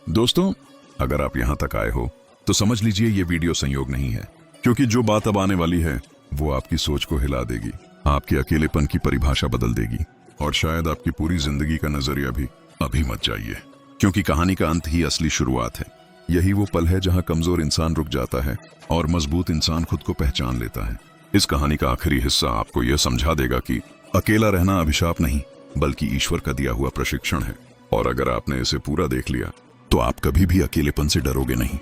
दोस्तों, अगर आप यहाँ तक आए हो तो समझ लीजिए ये वीडियो संयोग नहीं है, क्योंकि जो बात अब आने वाली है वो आपकी सोच को हिला देगी, आपके अकेलेपन की परिभाषा बदल देगी और शायद आपकी पूरी जिंदगी का नजरिया भी। अभी मत जाइए, क्योंकि कहानी का अंत ही असली शुरुआत है। यही वो पल है जहाँ कमजोर इंसान रुक जाता है और मजबूत इंसान खुद को पहचान लेता है। इस कहानी का आखिरी हिस्सा आपको यह समझा देगा कि अकेला रहना अभिशाप नहीं, बल्कि ईश्वर का दिया हुआ प्रशिक्षण है। और अगर आपने इसे पूरा देख लिया तो आप कभी भी अकेलेपन से डरोगे नहीं।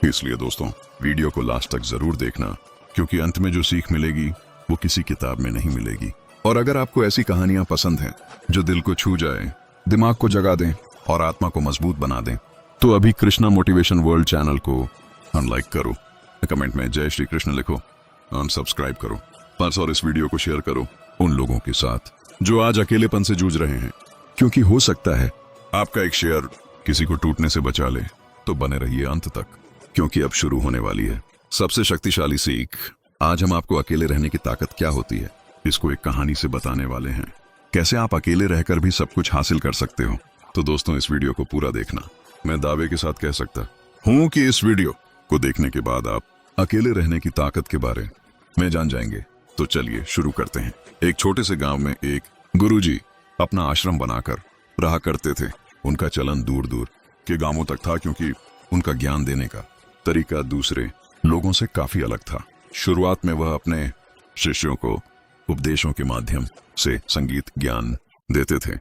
इसलिए दोस्तों, वीडियो को लास्ट तक जरूर देखना, क्योंकि अंत में जो सीख मिलेगी वो किसी किताब में नहीं मिलेगी। और अगर आपको ऐसी कहानियां पसंद हैं जो दिल को छू जाए, दिमाग को जगा दें और आत्मा को मजबूत बना दें, तो अभी कृष्णा मोटिवेशन वर्ल्ड चैनल को अनलाइक करो, कमेंट में जय श्री कृष्ण लिखो, अनसब्सक्राइब करो बस, और इस वीडियो को शेयर करो उन लोगों के साथ जो आज अकेलेपन से जूझ रहे हैं, क्योंकि हो सकता है आपका एक शेयर किसी को टूटने से बचा ले। तो बने रहिए अंत तक, क्योंकि अब शुरू होने वाली है सबसे शक्तिशाली सीख। आज हम आपको अकेले रहने की ताकत क्या होती है इसको एक कहानी से बताने वाले हैं। कैसे आप अकेले रहकर भी सब कुछ हासिल कर सकते हो। तो दोस्तों, इस वीडियो को पूरा देखना। मैं दावे के साथ कह सकता हूं कि इस वीडियो को देखने के बाद आप अकेले रहने की ताकत के बारे में जान जाएंगे। तो चलिए शुरू करते हैं। एक छोटे से गांव में एक गुरुजी अपना आश्रम बनाकर रहा करते थे। उनका चलन दूर दूर के गांवों तक था, क्योंकि उनका ज्ञान देने का तरीका दूसरे लोगों से काफी अलग था। शुरुआत में वह अपने शिष्यों को उपदेशों के माध्यम से संगीत ज्ञान देते थे।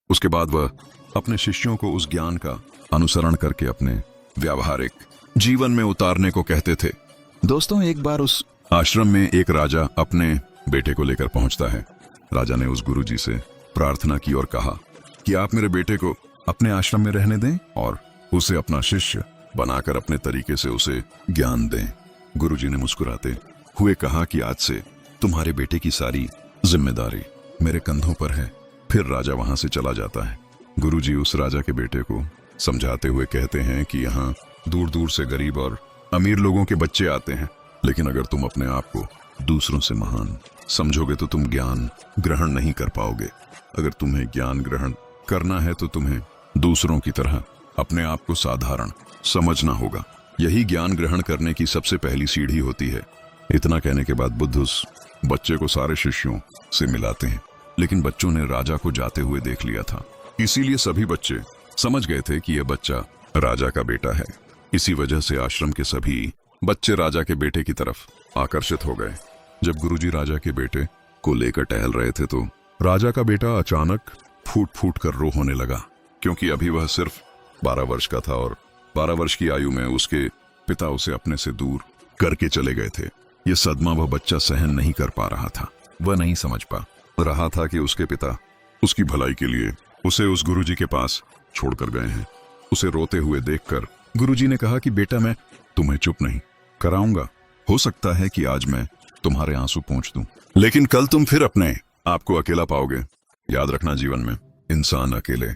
उसके बाद वह अपने शिष्यों को उस ज्ञान का अनुसरण करके अपने व्यावहारिक जीवन में उतारने को कहते थे। दोस्तों, एक बार उस आश्रम में एक राजा अपने बेटे को लेकर पहुंचता है। राजा ने उस गुरुजी से प्रार्थना की और कहा कि आप मेरे बेटे को अपने आश्रम में रहने दें और उसे अपना शिष्य बनाकर अपने तरीके से उसे ज्ञान दें। गुरुजी ने मुस्कुराते हुए कहा कि आज से तुम्हारे बेटे की सारी जिम्मेदारी मेरे कंधों पर है। फिर राजा वहां से चला जाता है। गुरुजी उस राजा के बेटे को समझाते हुए कहते हैं कि यहाँ दूर दूर से गरीब और अमीर लोगों के बच्चे आते हैं, लेकिन अगर तुम अपने आप को दूसरों से महान समझोगे तो तुम ज्ञान ग्रहण नहीं कर पाओगे। अगर तुम्हें ज्ञान ग्रहण करना है तो तुम्हें दूसरों की तरह अपने आप को साधारण समझना होगा। यही ज्ञान ग्रहण करने की सबसे पहली सीढ़ी होती है। इतना कहने के बाद बुद्ध उस बच्चे को सारे शिष्यों से मिलाते हैं, लेकिन बच्चों ने राजा को जाते हुए देख लिया था, इसीलिए सभी बच्चे समझ गए थे कि यह बच्चा राजा का बेटा है। इसी वजह से आश्रम के सभी बच्चे राजा के बेटे की तरफ आकर्षित हो गए। जब गुरुजी राजा के बेटे को लेकर टहल रहे थे तो राजा का बेटा अचानक फूट फूट कर रो होने लगा, क्योंकि अभी वह सिर्फ 12 वर्ष का था और 12 वर्ष की आयु में उसके पिता उसे अपने से दूर करके चले गए थे। यह सदमा वह बच्चा सहन नहीं कर पा रहा था। वह नहीं समझ पा रहा था कि उसके पिता उसकी भलाई के लिए उसे उस गुरुजी के पास छोड़कर गए हैं। उसे रोते हुए देखकर गुरुजी ने कहा कि बेटा, मैं तुम्हें चुप नहीं कराऊंगा। हो सकता है कि आज मैं तुम्हारे आंसू पोंछ दूं, लेकिन कल तुम फिर अपने आप को अकेला पाओगे। याद रखना, जीवन में इंसान अकेले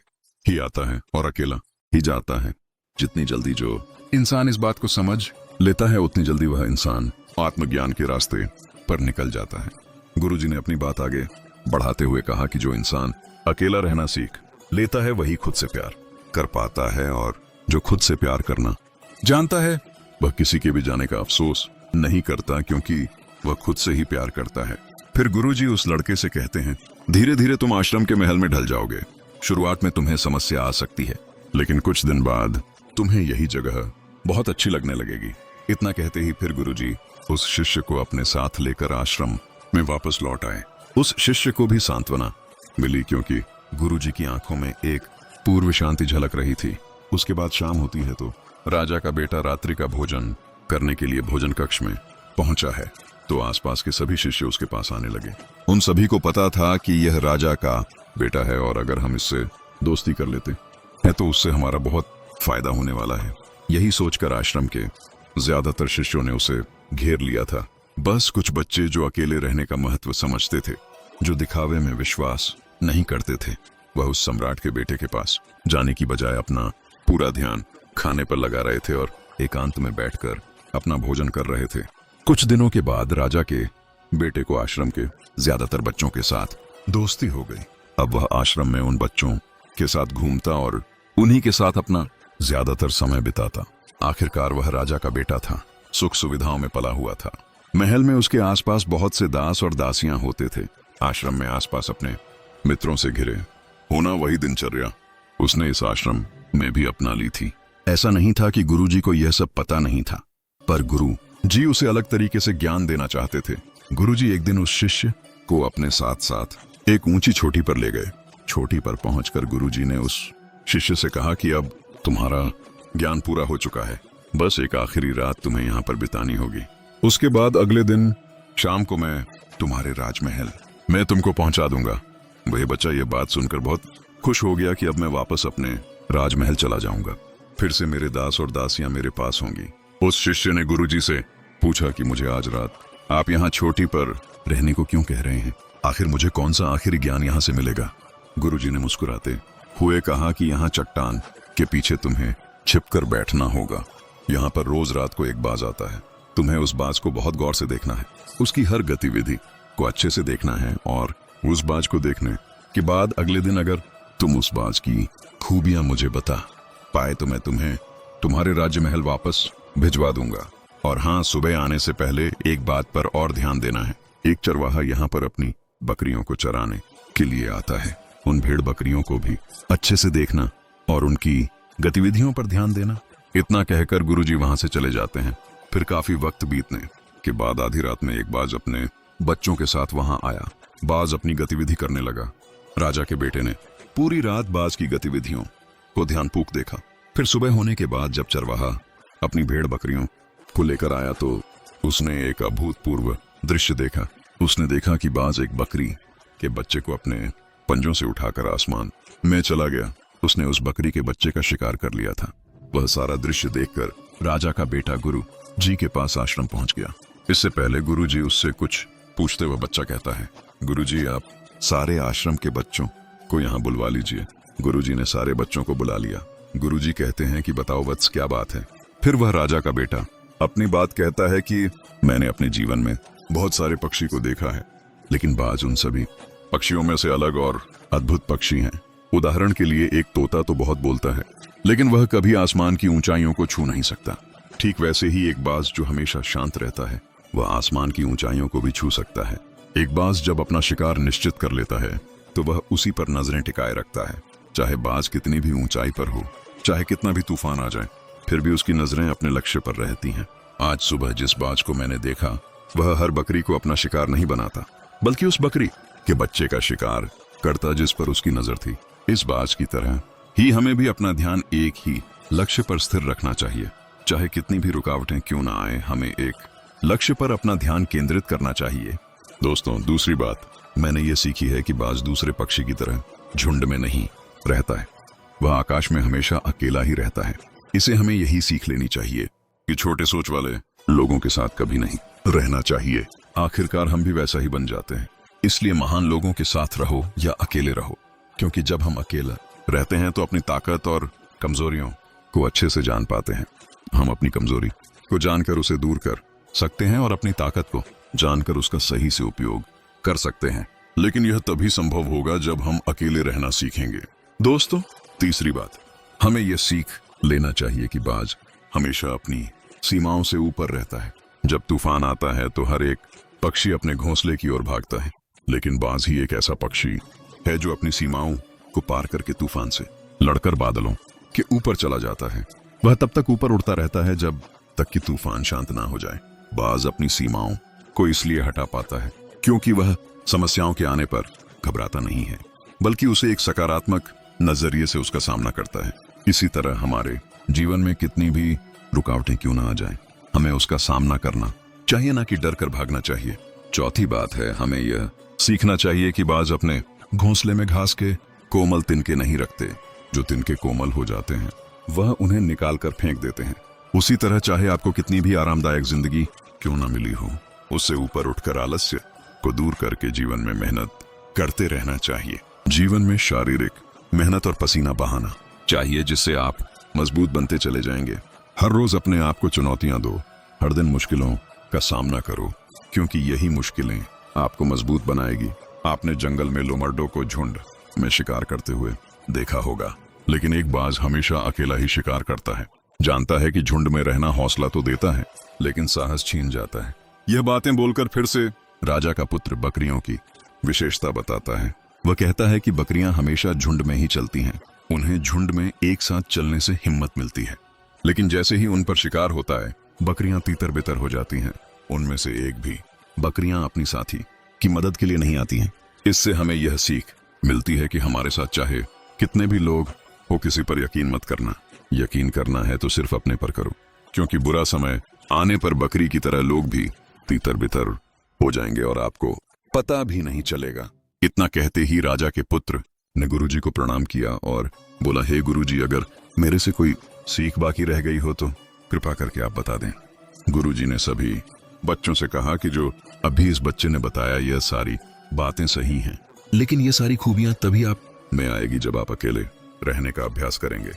ही आता है और अकेला ही जाता है। जितनी जल्दी जो इंसान इस बात को समझ लेता है, उतनी जल्दी वह इंसान आत्मज्ञान के रास्ते पर निकल जाता है। गुरुजी ने अपनी बात आगे बढ़ाते हुए कहा कि जो इंसान अकेला रहना सीख लेता है वही खुद से प्यार कर पाता है, और जो खुद से प्यार करना जानता है वह किसी के भी जाने का अफसोस नहीं करता, क्योंकि वह खुद से ही प्यार करता है। फिर गुरुजी उस लड़के से कहते हैं, धीरे धीरे तुम आश्रम के महल में ढल जाओगे। शुरुआत में तुम्हें समस्या आ सकती है, लेकिन कुछ दिन बाद तुम्हें यही जगह बहुत अच्छी लगने लगेगी। इतना कहते ही फिर गुरुजी उस शिष्य को अपने साथ लेकर आश्रम में वापस लौट आए। उस शिष्य को भी सांत्वना मिली, क्योंकि गुरुजी की आंखों में एक पूर्व शांति झलक रही थी। उसके बाद शाम होती है तो राजा का बेटा रात्रि का भोजन करने के लिए भोजन कक्ष में पहुंचा है, तो आसपास के सभी शिष्य उसके पास आने लगे। उन सभी को पता था कि यह राजा का बेटा है और अगर हम इससे दोस्ती कर लेते हैं तो उससे हमारा बहुत फायदा होने वाला है। यही सोचकर आश्रम के ज्यादातर शिष्यों ने उसे घेर लिया था। बस कुछ बच्चे जो अकेले रहने का महत्व समझते थे, जो दिखावे में विश्वास नहीं करते थे, वह उस सम्राट के बेटे के पास जाने की बजाय अपना पूरा ध्यान खाने पर लगा रहे थे और एकांत में बैठकर अपना भोजन कर रहे थे। कुछ दिनों के बाद राजा के बेटे को आश्रम के ज्यादातर बच्चों के साथ दोस्ती हो गई। अब वह आश्रम में उन बच्चों के साथ घूमता और उन्हीं के साथ अपना ज्यादातर समय बिताता। आखिरकार वह राजा का बेटा था, सुख सुविधाओं में पला हुआ था। महल में उसके आसपास बहुत से दास और दासियां होते थे। आश्रम में आसपास अपने मित्रों से घिरे होना वही दिनचर्या उसने इस आश्रम में भी अपना ली थी। ऐसा नहीं था कि गुरुजी को यह सब पता नहीं था, पर गुरु जी उसे अलग तरीके से ज्ञान देना चाहते थे। गुरुजी एक दिन उस शिष्य को अपने साथ साथ एक ऊंची चोटी पर ले गए। चोटी पर पहुंचकर गुरुजी ने उस शिष्य से कहा कि अब तुम्हारा ज्ञान पूरा हो चुका है, बस एक आखिरी रात तुम्हें यहाँ पर बितानी होगी। उसके बाद अगले दिन शाम को मैं तुम्हारे राजमहल में तुमको पहुंचा दूंगा। वह बच्चा यह बात सुनकर बहुत खुश हो गया कि अब मैं वापस अपने राजमहल चला जाऊंगा, फिर से मेरे दास और दासियां मेरे पास होंगी। उस शिष्य ने गुरुजी से पूछा कि मुझे आज रात आप यहाँ चोटी पर रहने को क्यों कह रहे हैं? आखिर मुझे कौन सा आखिरी ज्ञान यहाँ से मिलेगा? गुरुजी ने मुस्कुराते हुए कहा कि यहाँ चट्टान के पीछे तुम्हें छिपकर बैठना होगा। यहाँ पर रोज रात को एक बाज आता है, तुम्हें उस बाज को बहुत गौर से देखना है, उसकी हर गतिविधि को अच्छे से देखना है, और उस बाज को देखने के बाद अगले दिन अगर तुम उस बाज की खूबियां मुझे बता पाए तो मैं तुम्हें तुम्हारे राजमहल वापस भिजवा दूंगा। और हाँ, सुबह आने से पहले एक बात पर और ध्यान देना है। एक चरवाहा यहाँ पर अपनी बकरियों को चराने के लिए आता है। उन भेड़ बकरियों को भी अच्छे से देखना और उनकी गतिविधियों पर ध्यान देना। इतना कहकर गुरुजी वहां से चले जाते हैं। फिर काफी वक्त बीतने के बाद आधी रात में एक बाज अपने बच्चों के साथ वहां आया। बाज अपनी गतिविधि करने लगा। राजा के बेटे ने पूरी रात बाज की गतिविधियों को ध्यानपूर्वक देखा। फिर सुबह होने के बाद जब चरवाहा अपनी भेड़ बकरियों को लेकर आया तो उसने एक अभूतपूर्व दृश्य देखा। उसने देखा कि बाज एक बकरी के बच्चे को अपने पंजों से उठाकर आसमान में चला गया। उसने उस बकरी के बच्चे का शिकार कर लिया था। वह सारा दृश्य देखकर राजा का बेटा गुरु जी के पास आश्रम पहुंच गया। इससे पहले गुरु जी उससे कुछ पूछते हुए बच्चा कहता है, गुरु जी आप सारे आश्रम के बच्चों को यहाँ बुलवा लीजिए। गुरु जी ने सारे बच्चों को बुला लिया। गुरु जी कहते हैं कि बताओ वत्स क्या बात है। फिर वह राजा का बेटा अपनी बात कहता है कि मैंने अपने जीवन में बहुत सारे पक्षी को देखा है, लेकिन बाज उन सभी पक्षियों में से अलग और अद्भुत पक्षी हैं। उदाहरण के लिए एक तोता तो बहुत बोलता है, लेकिन वह कभी आसमान की ऊंचाइयों को छू नहीं सकता। ठीक वैसे ही एक बाज जो हमेशा शांत रहता है, वह आसमान की ऊंचाइयों को भी छू सकता है। एक बाज जब अपना शिकार निश्चित कर लेता है तो वह उसी पर नजरें टिकाए रखता है। चाहे बाज कितनी भी ऊंचाई पर हो, चाहे कितना भी तूफान आ जाए, फिर भी उसकी नजरें अपने लक्ष्य पर रहती हैं। आज सुबह जिस बाज को मैंने देखा वह हर बकरी को अपना शिकार नहीं बनाता, बल्कि उस बकरी के बच्चे का शिकार करता जिस पर उसकी नजर थी। इस बाज की तरह ही हमें भी अपना ध्यान एक ही लक्ष्य पर स्थिर रखना चाहिए। चाहे कितनी भी रुकावटें क्यों ना आए, हमें एक लक्ष्य पर अपना ध्यान केंद्रित करना चाहिए। दोस्तों, दूसरी बात मैंने ये सीखी है कि बाज दूसरे पक्षी की तरह झुंड में नहीं रहता है। वह आकाश में हमेशा अकेला ही रहता है। इसे हमें यही सीख लेनी चाहिए कि छोटे सोच वाले लोगों के साथ कभी नहीं रहना चाहिए। आखिरकार हम भी वैसा ही बन जाते हैं। इसलिए महान लोगों के साथ रहो या अकेले रहो, क्योंकि जब हम अकेला रहते हैं तो अपनी ताकत और कमजोरियों को अच्छे से जान पाते हैं। हम अपनी कमजोरी को जानकर उसे दूर कर सकते हैं और अपनी ताकत को जानकर उसका सही से उपयोग कर सकते हैं। लेकिन यह तभी संभव होगा जब हम अकेले रहना सीखेंगे। दोस्तों, तीसरी बात, हमें यह सीख लेना चाहिए कि बाज हमेशा अपनी सीमाओं से ऊपर रहता है। जब तूफान आता है तो हर एक पक्षी अपने घोंसले की ओर भागता है, लेकिन बाज ही एक ऐसा पक्षी है जो अपनी सीमाओं को पार करके तूफान से लड़कर बादलों के ऊपर चला जाता है। वह तब तक ऊपर उड़ता रहता है जब तक कि तूफान शांत ना हो जाए। बाज अपनी सीमाओं को इसलिए हटा पाता है क्योंकि वह समस्याओं के आने पर घबराता नहीं है, बल्कि उसे एक सकारात्मक नजरिए से उसका सामना करता है। इसी तरह हमारे जीवन में कितनी भी रुकावटें क्यों ना आ जाएं, हमें उसका सामना करना चाहिए, ना कि डर कर भागना चाहिए। चौथी बात है, हमें यह सीखना चाहिए कि बाज अपने घोंसले में घास के कोमल तिनके नहीं रखते। जो तिनके कोमल हो जाते हैं वह उन्हें निकाल कर फेंक देते हैं। उसी तरह चाहे आपको कितनी भी आरामदायक जिंदगी क्यों ना मिली हो, उससे ऊपर उठकर आलस्य को दूर करके जीवन में मेहनत करते रहना चाहिए। जीवन में शारीरिक मेहनत और पसीना बहाना चाहिए, जिससे आप मजबूत बनते चले जाएंगे। हर रोज अपने आप को चुनौतियां दो, हर दिन मुश्किलों का सामना करो, क्योंकि यही मुश्किलें आपको मजबूत बनाएगी। आपने जंगल में लोमर्डो को झुंड में शिकार करते हुए देखा होगा। लेकिन एक बाज हमेशा अकेला ही शिकार करता है। जानता है कि झुंड में रहना हौसला तो देता है, लेकिन साहस छीन जाता है। यह बातें बोलकर फिर से राजा का पुत्र बकरियों की विशेषता बताता है। वह कहता है कि बकरियां हमेशा झुंड में ही चलती हैं। उन्हें झुंड में एक साथ चलने से हिम्मत मिलती है, लेकिन जैसे ही उन पर शिकार होता है, बकरियां तीतर बितर हो जाती हैं। उनमें से एक भी बकरियां अपनी साथी की मदद के लिए नहीं आती हैं। इससे हमें यह सीख मिलती है कि हमारे साथ चाहे कितने भी लोग हो, किसी पर यकीन मत करना। यकीन करना है तो सिर्फ अपने पर करो, क्योंकि बुरा समय आने पर बकरी की तरह लोग भी तीतर बितर हो जाएंगे और आपको पता भी नहीं चलेगा। इतना कहते ही राजा के पुत्र ने गुरुजी को प्रणाम किया और बोला, हे गुरुजी, अगर मेरे से कोई सीख बाकी रह गई हो तो कृपा करके आप बता दें। गुरुजी ने सभी बच्चों से कहा कि जो अभी इस बच्चे ने बताया यह सारी बातें सही हैं, लेकिन ये सारी खूबियां तभी आप में आएगी जब आप अकेले रहने का अभ्यास करेंगे।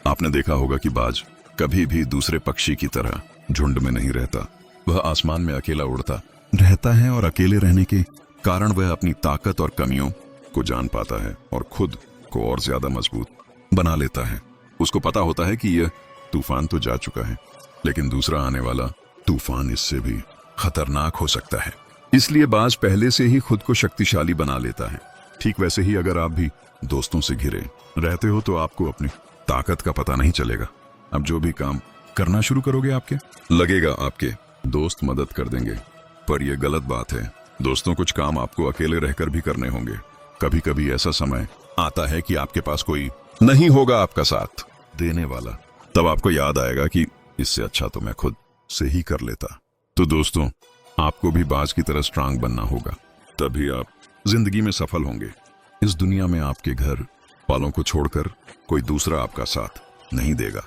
आपने देखा होगा कि बाज कभी भी दूसरे पक्षी की तरह झुंड में नहीं रहता। वह आसमान में अकेला उड़ता रहता है और अकेले रहने के कारण वह अपनी ताकत और कमियों को जान पाता है और खुद को और ज्यादा मजबूत बना लेता है। उसको पता होता है कि यह तूफान तो जा चुका है, लेकिन दूसरा आने वाला तूफान इससे भी खतरनाक हो सकता है। इसलिए बाज पहले से ही खुद को शक्तिशाली बना लेता है। ठीक वैसे ही अगर आप भी दोस्तों से घिरे रहते हो तो आपको अपनी ताकत का पता नहीं चलेगा। अब जो भी काम करना शुरू करोगे, आपके लगेगा आपके दोस्त मदद कर देंगे, पर यह गलत बात है। दोस्तों, कुछ काम आपको अकेले रहकर भी करने होंगे। कभी कभी ऐसा समय आता है कि आपके पास कोई नहीं होगा आपका साथ देने वाला। तब आपको याद आएगा कि इससे अच्छा तो मैं खुद से ही कर लेता। तो दोस्तों, आपको भी बाज की तरह स्ट्रांग बनना होगा, तभी आप जिंदगी में सफल होंगे। इस दुनिया में आपके घर वालों को छोड़कर कोई दूसरा आपका साथ नहीं देगा।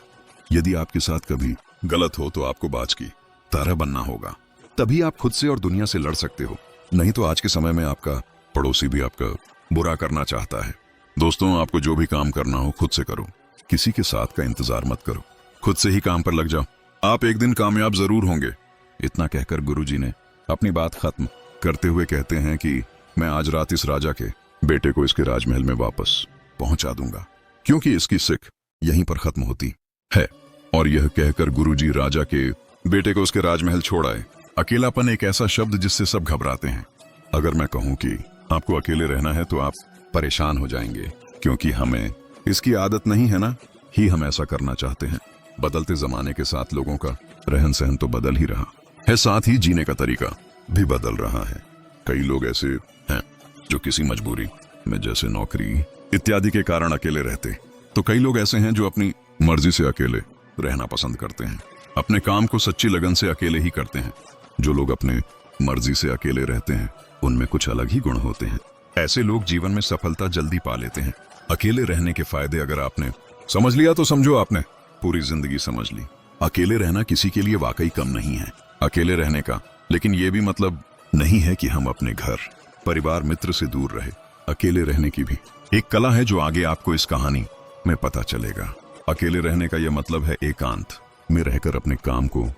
यदि आपके साथ कभी गलत हो तो आपको बाज की तरह बनना होगा, तभी आप खुद से और दुनिया से लड़ सकते हो। नहीं तो आज के समय में आपका पड़ोसी भी आपका बुरा करना चाहता है। दोस्तों, आपको जो भी काम करना हो खुद से करो, किसी के साथ का इंतजार मत करो, खुद से ही काम पर लग जाओ। आप एक दिन कामयाब जरूर होंगे। इतना कहकर गुरुजी ने अपनी बात खत्म करते हुए कहते हैं कि मैं आज रात इस राजा के बेटे को इसके राजमहल में वापस पहुंचा दूंगा, क्योंकि इसकी सिख यहीं पर खत्म होती है। और यह कहकर गुरुजी राजा के बेटे को उसके राजमहल छोड़ आए। अकेलापन एक ऐसा शब्द जिससे सब घबराते हैं। अगर मैं कहूं कि आपको अकेले रहना है तो आप परेशान हो जाएंगे, क्योंकि हमें इसकी आदत नहीं है ना, ही हम ऐसा करना चाहते हैं। बदलते जमाने के साथ लोगों का रहन सहन तो बदल ही रहा है, साथ ही जीने का तरीका भी बदल रहा है। कई लोग ऐसे हैं जो किसी मजबूरी में, जैसे नौकरी इत्यादि के कारण अकेले रहते, तो कई लोग ऐसे हैं जो अपनी मर्जी से अकेले रहना पसंद करते हैं, अपने काम को सच्ची लगन से अकेले ही करते हैं। जो लोग अपने मर्जी से अकेले रहते हैं उनमें कुछ अलग ही गुण होते हैं। ऐसे लोग जीवन में सफलता जल्दी पा लेते हैं। अकेले रहने के फायदे अगर आपने समझ लिया तो समझो आपने पूरी जिंदगी समझ ली। अकेले रहना किसी के लिए वाकई कम नहीं है अकेले रहने का, लेकिन यह भी मतलब नहीं है कि हम अपने घर परिवार मित्र से दूर रहे। अकेले रहने की भी एक कला है जो आगे आपको इस कहानी में पता चलेगा। अकेले रहने का यह मतलब है एकांत में रहकर अपने काम को,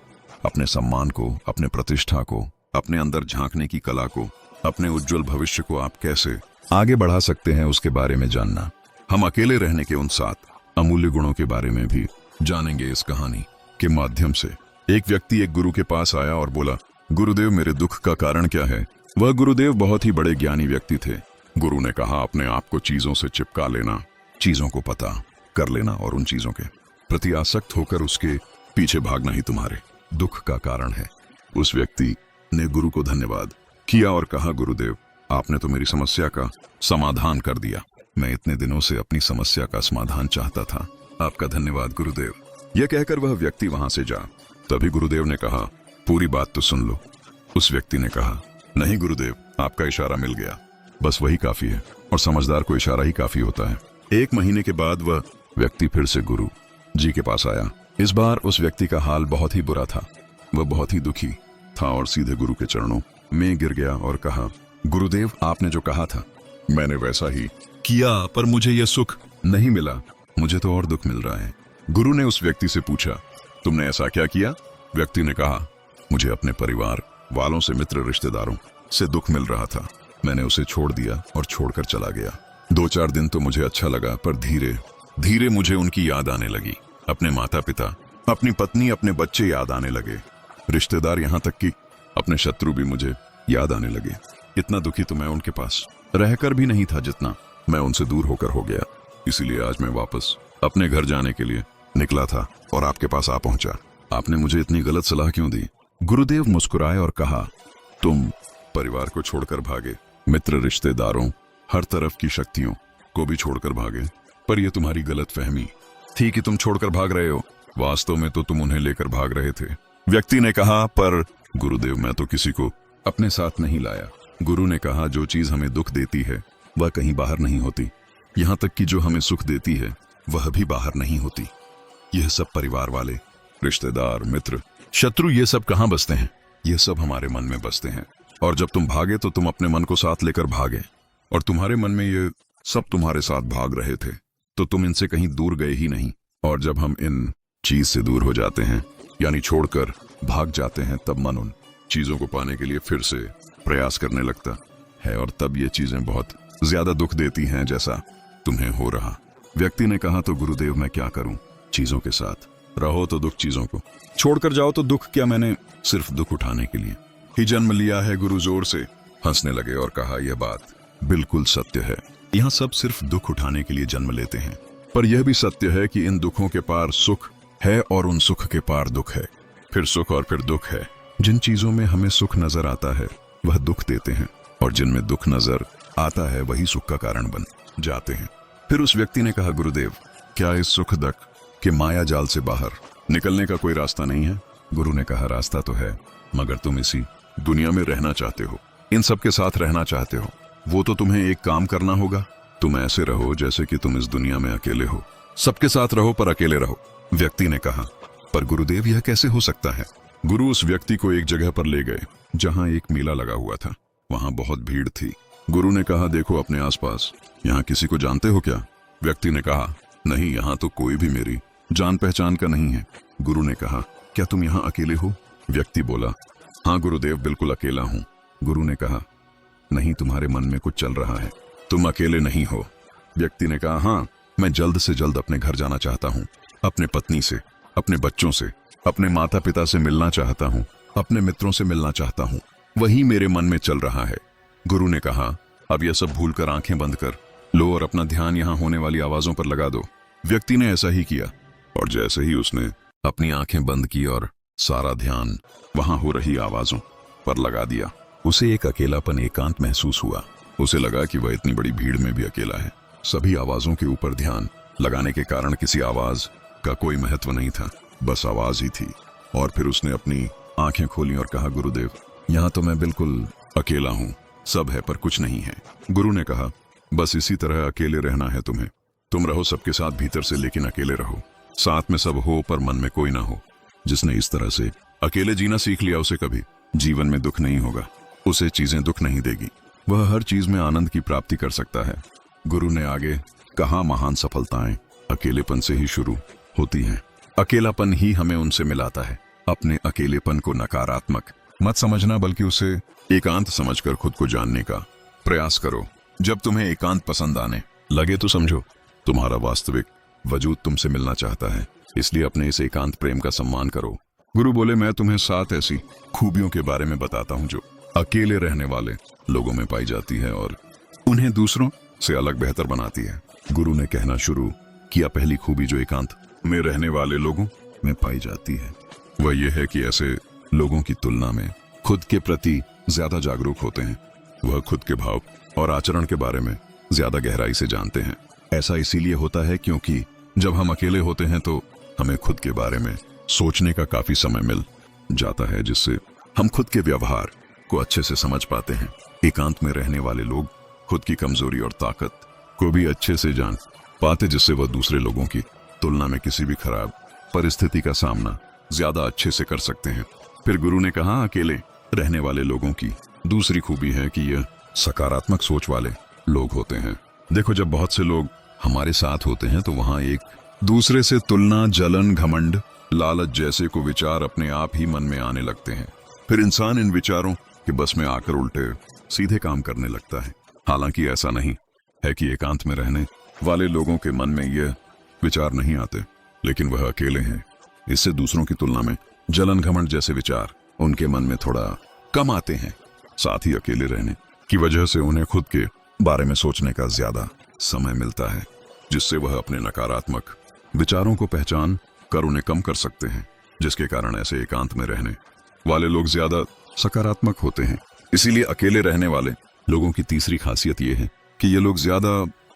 अपने सम्मान को, अपने प्रतिष्ठा को, अपने अंदर झांकने की कला को, अपने उज्जवल भविष्य को आप कैसे आगे बढ़ा सकते हैं उसके बारे में जानना। हम अकेले रहने के उन 7 अमूल्य गुणों के बारे में भी जानेंगे इस कहानी के माध्यम से। एक व्यक्ति एक गुरु के पास आया और बोला, गुरुदेव, मेरे दुख का कारण क्या है? वह गुरुदेव बहुत ही बड़े ज्ञानी व्यक्ति थे। गुरु ने कहा, अपने आप को चीजों से चिपका लेना, चीजों को पता कर लेना और उन चीजों के प्रति आसक्त होकर उसके पीछे भागना ही तुम्हारे दुख का कारण है। उस व्यक्ति ने गुरु को धन्यवाद किया और कहा, गुरुदेव, आपने तो मेरी समस्या का समाधान कर दिया। मैं इतने दिनों से अपनी समस्या का समाधान चाहता था। आपका धन्यवाद गुरुदेव। यह कहकर वह व्यक्ति वहां से जा। तभी गुरुदेव ने कहा, पूरी बात तो सुन लो। उस व्यक्ति ने कहा, नहीं गुरुदेव, आपका इशारा मिल गया, बस वही काफी है, और समझदार को इशारा ही काफी होता है। 1 महीने के बाद वह व्यक्ति फिर से गुरु जी के पास आया। इस बार उस व्यक्ति का हाल बहुत ही बुरा था। वह बहुत ही दुखी था और सीधे गुरु के चरणों में गिर गया और कहा, गुरुदेव, आपने जो कहा था मैंने वैसा ही किया, पर मुझे यह सुख नहीं मिला, मुझे तो और दुख मिल रहा है। गुरु ने उस व्यक्ति से पूछा, तुमने ऐसा क्या किया? व्यक्ति ने कहा, मुझे अपने परिवार वालों से, मित्र रिश्तेदारों से दुख मिल रहा था। मैंने उसे छोड़ दिया और छोड़कर चला गया। 2-4 दिन तो मुझे अच्छा लगा, पर धीरे धीरे मुझे उनकी याद आने लगी। अपने माता पिता, अपनी पत्नी, अपने बच्चे याद आने लगे। रिश्तेदार, यहाँ तक कि अपने शत्रु भी मुझे याद आने लगे। इतना दुखी तो मैं उनके पास रहकर भी नहीं था जितना मैं उनसे दूर होकर हो गया। इसीलिए आज मैं वापस अपने घर जाने के लिए निकला था और आपके पास आ पहुंचा। आपने मुझे इतनी गलत सलाह क्यों दी? गुरुदेव मुस्कुराए और कहा, तुम परिवार को छोड़कर भागे, मित्र, रिश्तेदारों, हर तरफ की शक्तियों को भी छोड़कर भागे। पर यह तुम्हारी गलत फहमी थी कि तुम छोड़कर भाग रहे हो। वास्तव में तो तुम उन्हें लेकर भाग रहे थे। व्यक्ति ने कहा, पर गुरुदेव, मैं तो किसी को अपने साथ नहीं लाया। गुरु ने कहा, जो चीज हमें दुख देती है वह कहीं बाहर नहीं होती। यहाँ तक कि जो हमें सुख देती है वह भी बाहर नहीं होती। यह सब परिवार वाले, रिश्तेदार, मित्र, शत्रु, ये सब कहाँ बसते हैं? ये सब हमारे मन में बसते हैं। और जब तुम भागे तो तुम अपने मन को साथ लेकर भागे, और तुम्हारे मन में ये सब तुम्हारे साथ भाग रहे थे, तो तुम इनसे कहीं दूर गए ही नहीं। और जब हम इन चीज से दूर हो जाते हैं, यानी छोड़कर भाग जाते हैं, तब मन उन चीजों को पाने के लिए फिर से प्रयास करने लगता है, और तब ये चीजें बहुत ज्यादा दुख देती हैं, जैसा तुम्हें हो रहा। व्यक्ति ने कहा, तो गुरुदेव, मैं क्या करूं? चीजों के साथ रहो तो दुख, चीजों को छोड़कर जाओ तो दुख। क्या मैंने सिर्फ दुख उठाने के लिए ही जन्म लिया है? गुरु जोर से हंसने लगे और कहा, यह बात बिल्कुल सत्य है। यहाँ सब सिर्फ दुख उठाने के लिए जन्म लेते हैं, पर यह भी सत्य है कि इन दुखों के पार सुख है और उन सुख के पार दुख है, फिर सुख और फिर दुख है। जिन चीजों में हमें सुख नजर आता है वह दुख देते हैं, और जिनमें दुख नजर आता है वही सुख का कारण बन जाते हैं। फिर उस व्यक्ति ने कहा, गुरुदेव, क्या इस सुख दुख के माया जाल से बाहर निकलने का कोई रास्ता नहीं है? गुरु ने कहा, रास्ता तो है, मगर तुम इसी दुनिया में रहना चाहते हो, इन सब के साथ रहना चाहते हो, वो तो तुम्हें एक काम करना होगा। तुम ऐसे रहो जैसे कि तुम इस दुनिया में अकेले हो। सबके साथ रहो पर अकेले रहो। व्यक्ति ने कहा, पर गुरुदेव, यह कैसे हो सकता है? गुरु उस व्यक्ति को एक जगह पर ले गए जहां एक मेला लगा हुआ था। वहां बहुत भीड़ थी। गुरु ने कहा, देखो अपने आसपास, यहाँ किसी को जानते हो क्या? व्यक्ति ने कहा, नहीं, यहाँ तो कोई भी मेरी जान पहचान का नहीं है। गुरु ने कहा, क्या तुम यहाँ अकेले हो? व्यक्ति बोला, हाँ गुरुदेव, बिल्कुल अकेला हूँ। गुरु ने कहा, नहीं, तुम्हारे मन में कुछ चल रहा है, तुम अकेले नहीं हो। व्यक्ति ने कहा, हाँ, मैं जल्द से जल्द अपने घर जाना चाहता हूँ, अपने पत्नी से, अपने बच्चों से, अपने माता पिता से मिलना चाहता हूँ, अपने मित्रों से मिलना चाहता हूँ, वही मेरे मन में चल रहा है। गुरु ने कहा, अब यह सब भूलकर आंखें बंद कर लो और अपना ध्यान यहाँ होने वाली आवाजों पर लगा दो। व्यक्ति ने ऐसा ही किया, और जैसे ही उसने अपनी आंखें बंद की और सारा ध्यान वहां हो रही आवाजों पर लगा दिया, उसे एक अकेलापन, एकांत महसूस हुआ। उसे लगा कि वह इतनी बड़ी भीड़ में भी अकेला है। सभी आवाजों के ऊपर ध्यान लगाने के कारण किसी आवाज का कोई महत्व नहीं था, बस आवाज ही थी। और फिर उसने अपनी आंखें खोली और कहा, गुरुदेव, यहाँ तो मैं बिल्कुल अकेला हूँ, सब है पर कुछ नहीं है। गुरु ने कहा, बस इसी तरह अकेले रहना है तुम्हें। तुम रहो सबके साथ भीतर से, लेकिन अकेले रहो। साथ में सब हो पर मन में कोई ना हो। जिसने इस तरह से अकेले जीना सीख लिया, उसे कभी जीवन में दुख नहीं होगा, उसे चीजें दुख नहीं देगी, वह हर चीज में आनंद की प्राप्ति कर सकता है। गुरु ने आगे कहा, महान सफलताएं अकेलेपन से ही शुरू होती हैं। अकेलापन ही हमें उनसे मिलाता है। अपने अकेलेपन को नकारात्मक मत समझना, बल्कि उसे एकांत समझकर खुद को जानने का प्रयास करो। जब तुम्हें एकांत पसंद आने लगे तो समझो तुम्हारा वास्तविक वजूद तुमसे मिलना चाहता है, इसलिए अपने इस एकांत प्रेम का सम्मान करो। गुरु बोले, मैं तुम्हें 7 ऐसी खूबियों के बारे में बताता हूँ जो अकेले रहने वाले लोगों में पाई जाती है और उन्हें दूसरों से अलग बेहतर बनाती है। गुरु ने कहना शुरू किया, पहली खूबी जो एकांत में रहने वाले लोगों में पाई जाती है वह यह है कि ऐसे लोगों की तुलना में खुद के प्रति ज्यादा जागरूक होते हैं। वह खुद के भाव और आचरण के बारे में ज्यादा गहराई से जानते हैं। ऐसा इसीलिए होता है क्योंकि जब हम अकेले होते हैं तो हमें खुद के बारे में सोचने का काफी समय मिल जाता है, जिससे हम खुद के व्यवहार को अच्छे से समझ पाते हैं। एकांत में रहने वाले लोग खुद की कमजोरी और ताकत को भी अच्छे से जान पाते, जिससे वह दूसरे लोगों की तुलना में किसी भी खराब परिस्थिति का सामना ज्यादा अच्छे से कर सकते हैं। फिर गुरु ने कहा, अकेले रहने वाले लोगों की दूसरी खूबी है कि यह सकारात्मक सोच वाले लोग होते हैं। देखो, जब बहुत से लोग हमारे साथ होते हैं तो वहां एक दूसरे से तुलना, जलन, घमंड, लालच जैसे को विचार अपने आप ही मन में आने लगते हैं। फिर इंसान इन विचारों के बस में आकर उल्टे सीधे काम करने लगता है। हालांकि ऐसा नहीं है कि एकांत में रहने वाले लोगों के मन में यह विचार नहीं आते, लेकिन वह अकेले हैं। इससे दूसरों की तुलना में जलन घमंड जैसे विचार उनके मन में थोड़ा कम आते हैं। साथ ही अकेले रहने की वजह से उन्हें खुद के बारे में सोचने का ज्यादा समय मिलता है, जिससे वह अपने नकारात्मक विचारों को पहचान कर उन्हें कम कर सकते हैं, जिसके कारण ऐसे एकांत में रहने वाले लोग ज्यादा सकारात्मक होते हैं। इसीलिए अकेले रहने वाले लोगों की तीसरी खासियत यह है कि ये लोग ज्यादा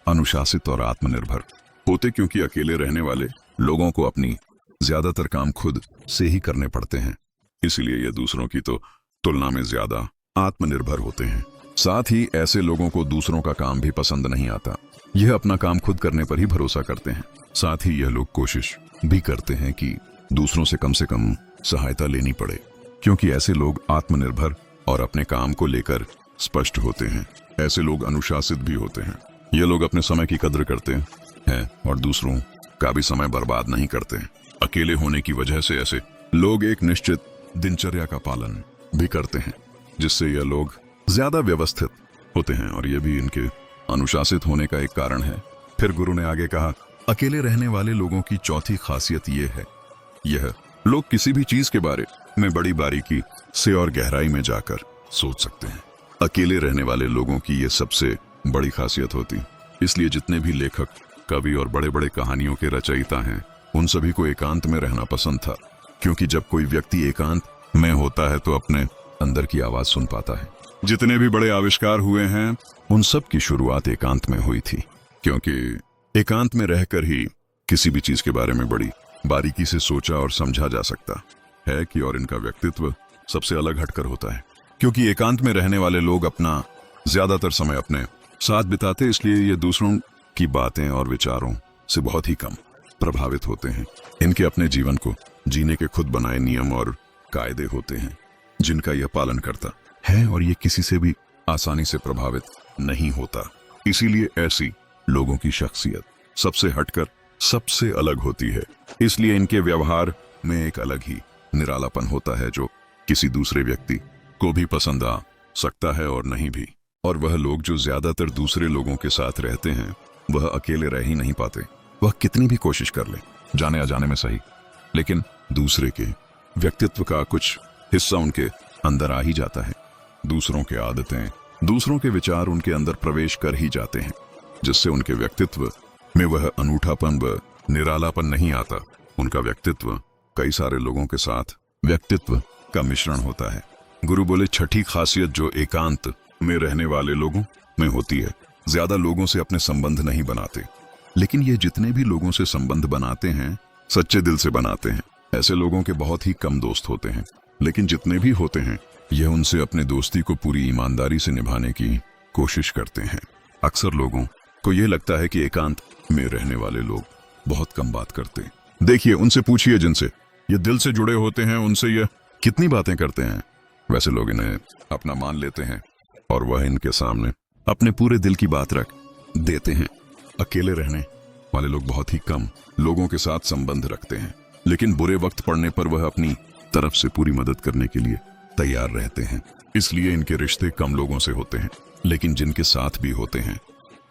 अनुशासित और आत्मनिर्भर होते, क्योंकि अकेले रहने वाले लोगों को अपनी ज्यादातर काम खुद से ही करने पड़ते हैं। इसीलिए ये दूसरों की तो तुलना में ज्यादा आत्मनिर्भर होते हैं। साथ ही ऐसे लोगों को दूसरों का काम भी पसंद नहीं आता। यह अपना काम खुद करने पर ही भरोसा करते हैं। साथ ही यह लोग कोशिश भी करते हैं कि दूसरों से कम सहायता लेनी पड़े, क्योंकि ऐसे लोग आत्मनिर्भर और अपने काम को लेकर स्पष्ट होते हैं। ऐसे लोग अनुशासित भी होते हैं। ये लोग अपने समय की कद्र करते हैं और दूसरों का भी समय बर्बाद नहीं करते हैं। अकेले होने की वजह से ऐसे लोग एक निश्चित दिनचर्या का पालन भी करते हैं, जिससे यह लोग ज्यादा व्यवस्थित होते हैं और यह भी इनके अनुशासित होने का एक कारण है। फिर गुरु ने आगे कहा, अकेले रहने वाले लोगों की चौथी खासियत यह है, यह लोग किसी भी चीज के बारे में बड़ी बारीकी से और गहराई में जाकर सोच सकते हैं। अकेले रहने वाले लोगों की यह सबसे बड़ी खासियत होती। इसलिए जितने भी लेखक, कवि और बड़े बड़े कहानियों के रचयिता हैं, उन सभी को एकांत में रहना पसंद था, क्योंकि जब कोई व्यक्ति एकांत में होता है तो अपने अंदर की आवाज सुन पाता है। जितने भी बड़े आविष्कार हुए हैं, उन सब की शुरुआत एकांत में हुई थी, क्योंकि एकांत में रहकर ही किसी भी चीज के बारे में बड़ी बारीकी से सोचा और समझा जा सकता है कि और इनका व्यक्तित्व सबसे अलग हटकर होता है, क्योंकि एकांत में रहने वाले लोग अपना ज्यादातर समय अपने साथ बिताते, इसलिए ये दूसरों की बातें और विचारों से बहुत ही कम प्रभावित होते हैं। इनके अपने जीवन को जीने के खुद बनाए नियम और कायदे होते हैं, जिनका यह पालन करता है, और ये किसी से भी आसानी से प्रभावित नहीं होता। इसीलिए ऐसी लोगों की शख्सियत सबसे हटकर सबसे अलग होती है। इसलिए इनके व्यवहार में एक अलग ही निरालापन होता है, जो किसी दूसरे व्यक्ति को भी पसंद आ सकता है और नहीं भी। और वह लोग जो ज्यादातर दूसरे लोगों के साथ रहते हैं, वह अकेले रह ही नहीं पाते। वह कितनी भी कोशिश कर ले, जाने अजाने में सही, लेकिन दूसरे के व्यक्तित्व का कुछ हिस्सा उनके अंदर आ ही जाता है। दूसरों के आदतें, दूसरों के विचार उनके अंदर प्रवेश कर ही जाते हैं, जिससे उनके व्यक्तित्व में वह अनूठापन व निरालापन नहीं आता। उनका व्यक्तित्व कई सारे लोगों के साथ व्यक्तित्व का मिश्रण होता है। गुरु बोले, छठी खासियत जो एकांत में रहने वाले लोगों में होती है, ज्यादा लोगों से अपने संबंध नहीं बनाते, लेकिन ये जितने भी लोगों से संबंध बनाते हैं, सच्चे दिल से बनाते हैं। ऐसे लोगों के बहुत ही कम दोस्त होते हैं, लेकिन जितने भी होते हैं, यह उनसे अपने दोस्ती को पूरी ईमानदारी से निभाने की कोशिश करते हैं। अक्सर लोगों को यह लगता है कि एकांत में रहने वाले लोग बहुत कम बात करते हैं। देखिए, उनसे पूछिए जिनसे ये दिल से जुड़े होते हैं, उनसे यह कितनी बातें करते हैं। वैसे लोग इन्हें अपना मान लेते हैं और वह इनके सामने अपने पूरे दिल की बात रख देते हैं। अकेले रहने वाले लोग बहुत ही कम लोगों के साथ संबंध रखते हैं, लेकिन बुरे वक्त पड़ने पर वह अपनी तरफ से पूरी मदद करने के लिए तैयार रहते हैं। इसलिए इनके रिश्ते कम लोगों से होते हैं, लेकिन जिनके साथ भी होते हैं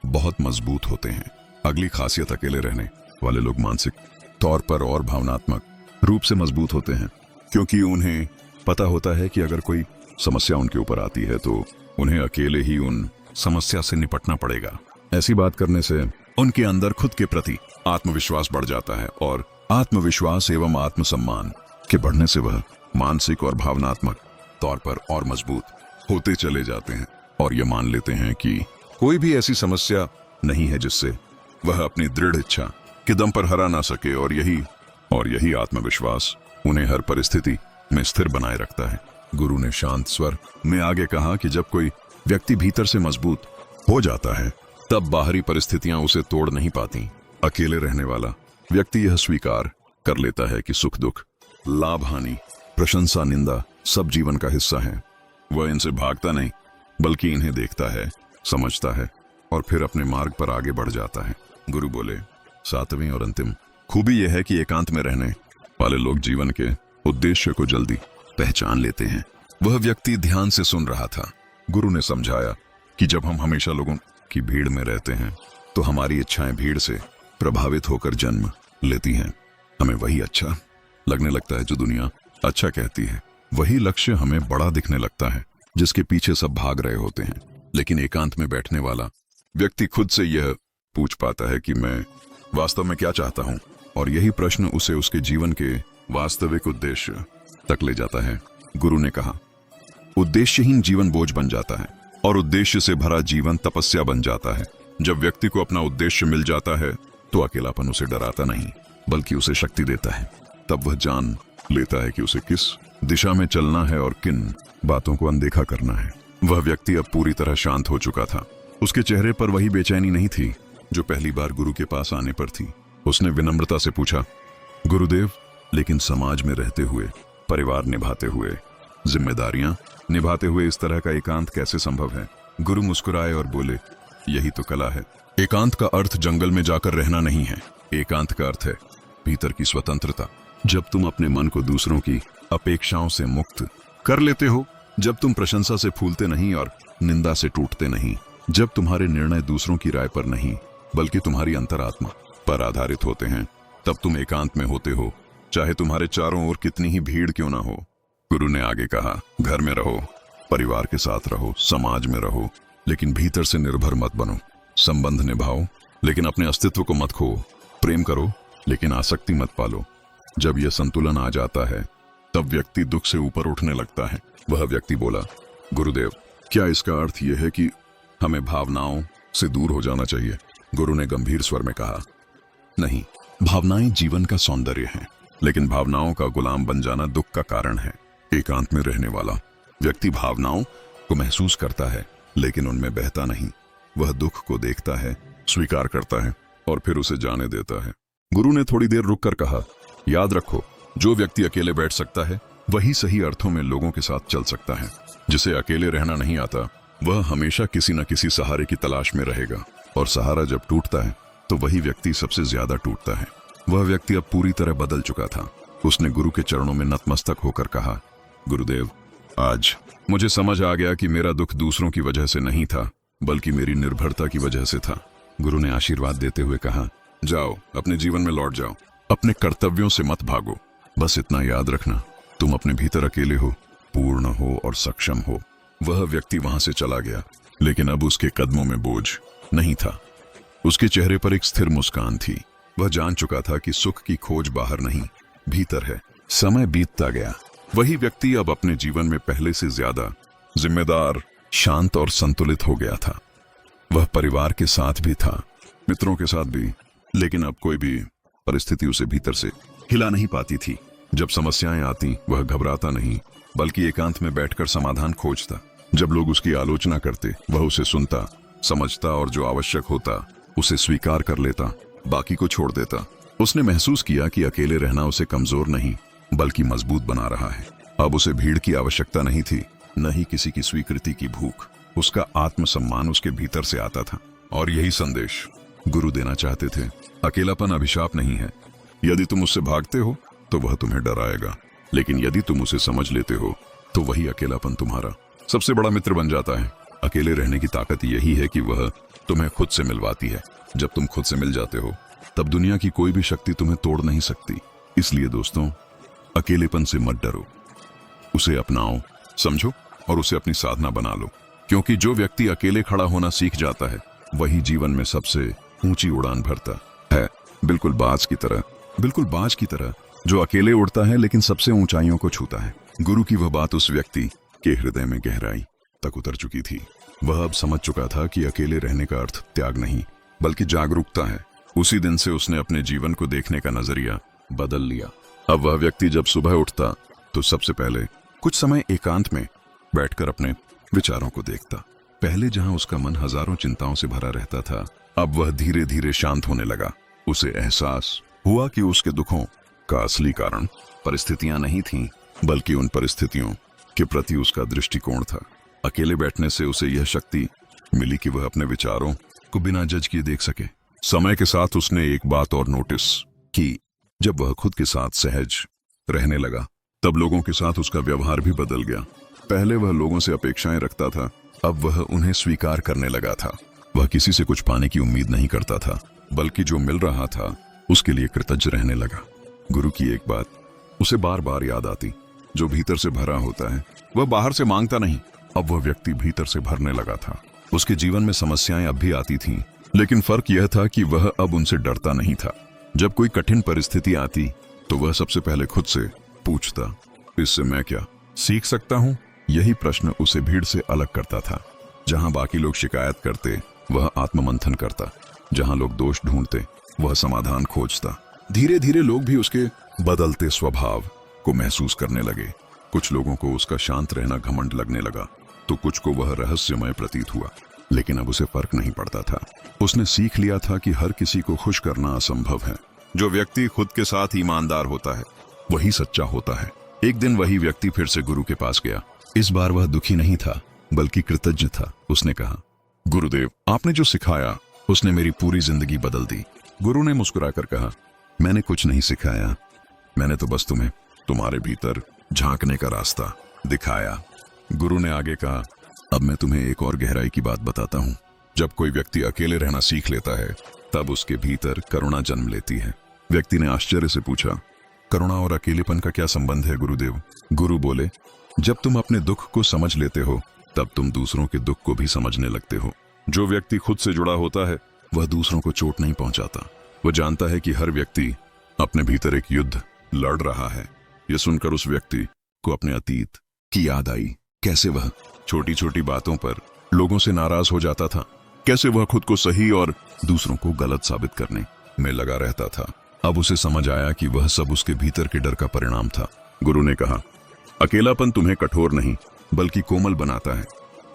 बहुत मजबूत होते हैं। अगली खासियत, अकेले रहने वाले लोग मानसिक तौर पर और भावनात्मक रूप से मजबूत होते हैं, क्योंकि उन्हें पता होता है कि अगर कोई समस्या उनके ऊपर आती है तो उन्हें अकेले ही उन समस्या से निपटना पड़ेगा। ऐसी बात करने से उनके अंदर खुद के प्रति आत्मविश्वास बढ़ जाता है, और आत्मविश्वास एवं आत्मसम्मान के बढ़ने से वह मानसिक और भावनात्मक तौर पर और मजबूत होते चले जाते हैं, और ये मान लेते हैं कि कोई भी ऐसी समस्या नहीं है जिससे वह अपनी दृढ़ इच्छा के दम पर हरा ना सके, और यही आत्मविश्वास उन्हें हर परिस्थिति में स्थिर बनाए रखता है। गुरु ने शांत स्वर में आगे कहा कि जब कोई व्यक्ति भीतर से मजबूत हो जाता है, तब बाहरी परिस्थितियां उसे तोड़ नहीं पाती। अकेले रहने वाला व्यक्ति यह स्वीकार कर लेता है कि सुख दुख, लाभ हानि, प्रशंसा निंदा सब जीवन का हिस्सा है। वह इनसे भागता नहीं, बल्कि इन्हें देखता है, समझता है और फिर अपने मार्ग पर आगे बढ़ जाता है। गुरु बोले, सातवीं और अंतिम खूबी यह है कि एकांत में रहने वाले लोग जीवन के उद्देश्य को जल्दी पहचान लेते हैं। वह व्यक्ति ध्यान से सुन रहा था। गुरु ने समझाया कि जब हम हमेशा लोगों की भीड़ में रहते हैं तो हमारी इच्छाएं भीड़ से प्रभावित होकर जन्म लेती हैं। हमें वही अच्छा लगने लगता है जो दुनिया अच्छा कहती है। वही लक्ष्य हमें बड़ा दिखने लगता है जिसके पीछे सब भाग रहे होते हैं। लेकिन एकांत में बैठने वाला व्यक्ति खुद से यह पूछ पाता है कि मैं वास्तव में क्या चाहता हूं, और यही प्रश्न उसे उसके जीवन के वास्तविक उद्देश्य तक ले जाता है। गुरु ने कहा, उद्देश्यहीन जीवन बोझ बन जाता है और उद्देश्य से भरा जीवन तपस्या बन जाता है। जब व्यक्ति को अपना उद्देश्य मिल जाता है तो अकेलापन उसे डराता नहीं बल्कि उसे शक्ति देता है। तब वह जान लेता है कि उसे किस दिशा में चलना है और किन बातों को अनदेखा करना है। वह व्यक्ति अब पूरी तरह शांत हो चुका था। उसके चेहरे पर वही बेचैनी नहीं थी जो पहली बार गुरु के पास आने पर थी। उसने विनम्रता से पूछा, गुरुदेव, लेकिन समाज में रहते हुए, परिवार निभाते हुए, जिम्मेदारियां निभाते हुए इस तरह का एकांत कैसे संभव है? गुरु मुस्कुराए और बोले, यही तो कला है। एकांत का अर्थ जंगल में जाकर रहना नहीं है। एकांत का अर्थ है भीतर की स्वतंत्रता। जब तुम अपने मन को दूसरों की अपेक्षाओं से मुक्त कर लेते हो, जब तुम प्रशंसा से फूलते नहीं और निंदा से टूटते नहीं, जब तुम्हारे निर्णय दूसरों की राय पर नहीं बल्कि तुम्हारी अंतरात्मा पर आधारित होते हैं, तब तुम एकांत में होते हो, चाहे तुम्हारे चारों ओर कितनी ही भीड़ क्यों ना हो। गुरु ने आगे कहा, घर में रहो, परिवार के साथ रहो, समाज में रहो, लेकिन भीतर से निर्भर मत बनो। संबंध निभाओ लेकिन अपने अस्तित्व को मत खो। प्रेम करो लेकिन आसक्ति मत पालो। जब यह संतुलन आ जाता है तब व्यक्ति दुख से ऊपर उठने लगता है। वह व्यक्ति बोला, गुरुदेव, क्या इसका अर्थ यह है कि हमें भावनाओं से दूर हो जाना चाहिए? गुरु ने गंभीर स्वर में कहा, नहीं, भावनाएं जीवन का सौंदर्य हैं, लेकिन भावनाओं का गुलाम बन जाना दुख का कारण है। एकांत में रहने वाला व्यक्ति भावनाओं को महसूस करता है लेकिन उनमें बहता नहीं। वह दुख को देखता है, स्वीकार करता है और फिर उसे जाने देता है। गुरु ने थोड़ी देर रुककर कहा, याद रखो, जो व्यक्ति अकेले बैठ सकता है वही सही अर्थों में लोगों के साथ चल सकता है। जिसे अकेले रहना नहीं आता वह हमेशा किसी न किसी सहारे की तलाश में रहेगा, और सहारा जब टूटता है तो वही व्यक्ति सबसे ज्यादा टूटता है। वह व्यक्ति अब पूरी तरह बदल चुका था। उसने गुरु के चरणों में नतमस्तक होकर कहा, गुरुदेव, आज मुझे समझ आ गया कि मेरा दुख दूसरों की वजह से नहीं था बल्कि मेरी निर्भरता की वजह से था। गुरु ने आशीर्वाद देते हुए कहा, जाओ, अपने जीवन में लौट जाओ, अपने कर्तव्यों से मत भागो। बस इतना याद रखना, तुम अपने भीतर अकेले हो, पूर्ण हो और सक्षम हो। वह व्यक्ति वहां से चला गया, लेकिन अब उसके कदमों में बोझ नहीं था। उसके चेहरे पर एक स्थिर मुस्कान थी। वह जान चुका था कि सुख की खोज बाहर नहीं, भीतर है। समय बीतता गया। वही व्यक्ति अब अपने जीवन में पहले से ज्यादा जिम्मेदार, शांत और संतुलित हो गया था। वह परिवार के साथ भी था, मित्रों के साथ भी, लेकिन अब कोई भी परिस्थिति उसे भीतर से हिला नहीं पाती थी। जब समस्याएं आती वह घबराता नहीं बल्कि एकांत में बैठकर समाधान खोजता। जब लोग उसकी आलोचना करते वह उसे सुनता, समझता और जो आवश्यक होता उसे स्वीकार कर लेता, बाकी को छोड़ देता। उसने महसूस किया कि अकेले रहना उसे कमजोर नहीं बल्कि मजबूत बना रहा है। अब उसे भीड़ की आवश्यकता नहीं थी, न ही किसी की स्वीकृति की भूख। उसका आत्मसम्मान उसके भीतर से आता था। और यही संदेश गुरु देना चाहते थे। अकेलापन अभिशाप नहीं है। यदि तुम उससे भागते हो तो वह तुम्हें डराएगा, लेकिन यदि तुम उसे समझ लेते हो तो वही अकेलापन तुम्हारा सबसे बड़ा मित्र बन जाता है। अकेले रहने की ताकत यही है कि वह तुम्हें खुद से मिलवाती है। जब तुम खुद से मिल जाते हो तब दुनिया की कोई भी शक्ति तुम्हें तोड़ नहीं सकती। इसलिए दोस्तों, अकेलेपन से मत डरो, उसे अपनाओ, समझो और उसे अपनी साधना बना लो। क्योंकि जो व्यक्ति अकेले खड़ा होना सीख जाता है वही जीवन में सबसे ऊंची उड़ान भरता है। बिल्कुल बाज की तरह जो अकेले उड़ता है लेकिन सबसे ऊंचाइयों को छूता है। गुरु की वह बात उस व्यक्ति के हृदय में गहराई तक उतर चुकी थी। वह अब समझ चुका था कि अकेले रहने का अर्थ त्याग नहीं बल्कि जागरूकता है। उसी दिन से उसने अपने जीवन को देखने का नजरिया बदल लिया। अब वह व्यक्ति जब सुबह उठता तो सबसे पहले कुछ समय एकांत में बैठकर अपने विचारों को देखता। पहले जहां उसका मन हजारों चिंताओं से भरा रहता था, अब वह धीरे धीरे शांत होने लगा। उसे एहसास हुआ कि उसके दुखों का असली कारण परिस्थितियां नहीं थीं, बल्कि उन परिस्थितियों के प्रति उसका दृष्टिकोण था। अकेले बैठने से उसे यह शक्ति मिली कि वह अपने विचारों को बिना जज किए देख सके। समय के साथ उसने एक बात और नोटिस की, जब वह खुद के साथ सहज रहने लगा तब लोगों के साथ उसका व्यवहार भी बदल गया। पहले वह लोगों से अपेक्षाएं रखता था, अब वह उन्हें स्वीकार करने लगा था। वह किसी से कुछ पाने की उम्मीद नहीं करता था, बल्कि जो मिल रहा था उसके लिए कृतज्ञ रहने लगा। गुरु की एक बात उसे बार बार याद आती, जो भीतर से भरा होता है वह बाहर से मांगता नहीं। अब वह व्यक्ति भीतर से भरने लगा था। उसके जीवन में समस्याएं अब भी आती थीं, लेकिन फर्क यह था कि वह अब उनसे डरता नहीं था। जब कोई कठिन परिस्थिति आती तो वह सबसे पहले खुद से पूछता, इससे मैं क्या सीख सकता हूं? यही प्रश्न उसे भीड़ से अलग करता था। जहां बाकी लोग शिकायत करते वह आत्ममंथन करता, जहां लोग दोष ढूंढते वह समाधान खोजता। धीरे धीरे लोग भी उसके बदलते स्वभाव को महसूस करने लगे। कुछ लोगों को उसका शांत रहना घमंड लगने लगा, तो कुछ को वह रहस्यमय प्रतीत हुआ। लेकिन अब उसे फर्क नहीं पड़ता था। उसने सीख लिया था कि हर किसी को खुश करना असंभव है। जो व्यक्ति खुद के साथ ईमानदार होता है वही सच्चा होता है। एक दिन वही व्यक्ति फिर से गुरु के पास गया। इस बार वह दुखी नहीं था बल्कि कृतज्ञ था। उसने कहा, गुरुदेव, आपने जो सिखाया उसने मेरी पूरी जिंदगी बदल दी। गुरु ने मुस्कुराकर कहा, मैंने कुछ नहीं सिखाया, मैंने तो बस तुम्हें तुम्हारे भीतर झांकने का रास्ता दिखाया। गुरु ने आगे कहा, अब मैं तुम्हें एक और गहराई की बात बताता हूँ। जब कोई व्यक्ति अकेले रहना सीख लेता है तब उसके भीतर करुणा जन्म लेती है। व्यक्ति ने आश्चर्य से पूछा, करुणा और अकेलेपन का क्या संबंध है गुरुदेव? गुरु बोले, जब तुम अपने दुख को समझ लेते हो तब तुम दूसरों के दुख को भी समझने लगते हो। जो व्यक्ति खुद से जुड़ा होता है वह दूसरों को चोट नहीं पहुंचाता। वह जानता है कि हर व्यक्ति अपने भीतर एक युद्ध लड़ रहा है। यह सुनकर उस व्यक्ति को अपने अतीत की याद आई। कैसे वह छोटी छोटी बातों पर लोगों से नाराज हो जाता था, कैसे वह खुद को सही और दूसरों को गलत साबित करने में लगा रहता था। अब उसे समझ आया कि वह सब उसके भीतर के डर का परिणाम था। गुरु ने कहा, अकेलापन तुम्हें कठोर नहीं बल्कि कोमल बनाता है,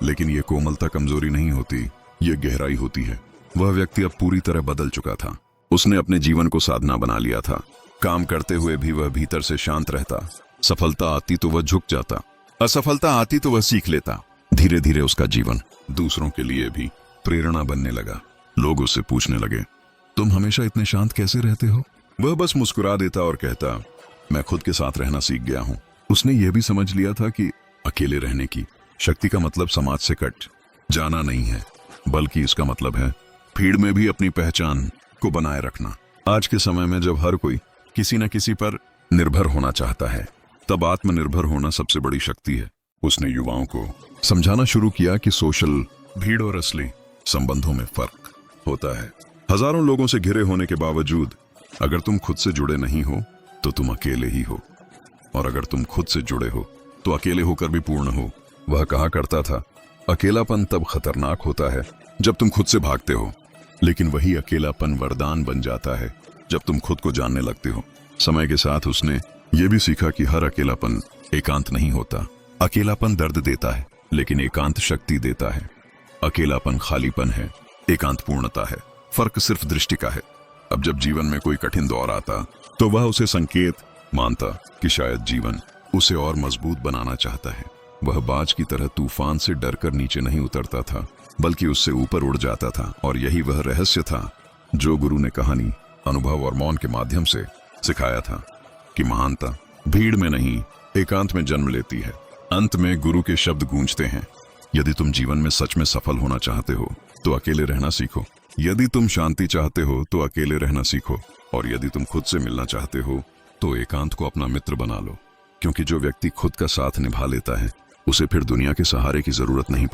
लेकिन यह कोमलता कमजोरी नहीं होती, यह गहराई होती है। वह व्यक्ति अब पूरी तरह बदल चुका था। उसने अपने जीवन को साधना बना लिया था। काम करते हुए भी वह भीतर से शांत रहता। सफलता आती तो वह झुक जाता, असफलता आती तो वह सीख लेता। धीरे धीरे उसका जीवन दूसरों के लिए भी प्रेरणा बनने लगा। लोग उससे पूछने लगे, तुम हमेशा इतने शांत कैसे रहते हो? वह बस मुस्कुरा देता और कहता, मैं खुद के साथ रहना सीख गया हूं। उसने यह भी समझ लिया था कि अकेले रहने की शक्ति का मतलब समाज से कट जाना नहीं है, बल्कि इसका मतलब है भीड़ में भी अपनी पहचान को बनाए रखना। आज के समय में जब हर कोई किसी न किसी पर निर्भर होना चाहता है, तब आत्मनिर्भर होना सबसे बड़ी शक्ति है। उसने युवाओं को समझाना शुरू किया कि सोशल भीड़ और असली संबंधों में फर्क होता है। हजारों लोगों से घिरे होने के बावजूद अगर तुम खुद से जुड़े नहीं हो तो तुम अकेले ही हो, और अगर तुम खुद से जुड़े हो तो अकेले होकर भी पूर्ण हो। वह कहा करता था, अकेलापन तब खतरनाक होता है जब तुम खुद से भागते हो, लेकिन वही अकेलापन वरदान बन जाता है जब तुम खुद को जानने लगते हो। समय के साथ उसने ये भी सीखा कि हर अकेलापन एकांत नहीं होता। अकेलापन दर्द देता है, लेकिन एकांत शक्ति देता है। अकेलापन खालीपन है, एकांत पूर्णता है। फर्क सिर्फ दृष्टि का है। अब जब जीवन में कोई कठिन दौर आता तो वह उसे संकेत मानता कि शायद जीवन उसे और मजबूत बनाना चाहता है। वह बाज की तरह तूफान से डरकर नीचे नहीं उतरता था, बल्कि उससे ऊपर उड़ जाता था। और यही वह रहस्य था जो गुरु ने कहानी, अनुभव और मौन के माध्यम से सिखाया था कि महानता भीड़ में नहीं, एकांत में जन्म लेती है। अंत में गुरु के शब्द गूंजते हैं, यदि तुम जीवन में सच में सफल होना चाहते हो तो अकेले रहना सीखो। यदि तुम शांति चाहते हो तो अकेले रहना सीखो, और यदि तुम खुद से मिलना चाहते हो तो एकांत को अपना मित्र बना लो। क्योंकि जो व्यक्ति खुद का साथ निभा लेता है उसे फिर दुनिया के सहारे की जरूरत नहीं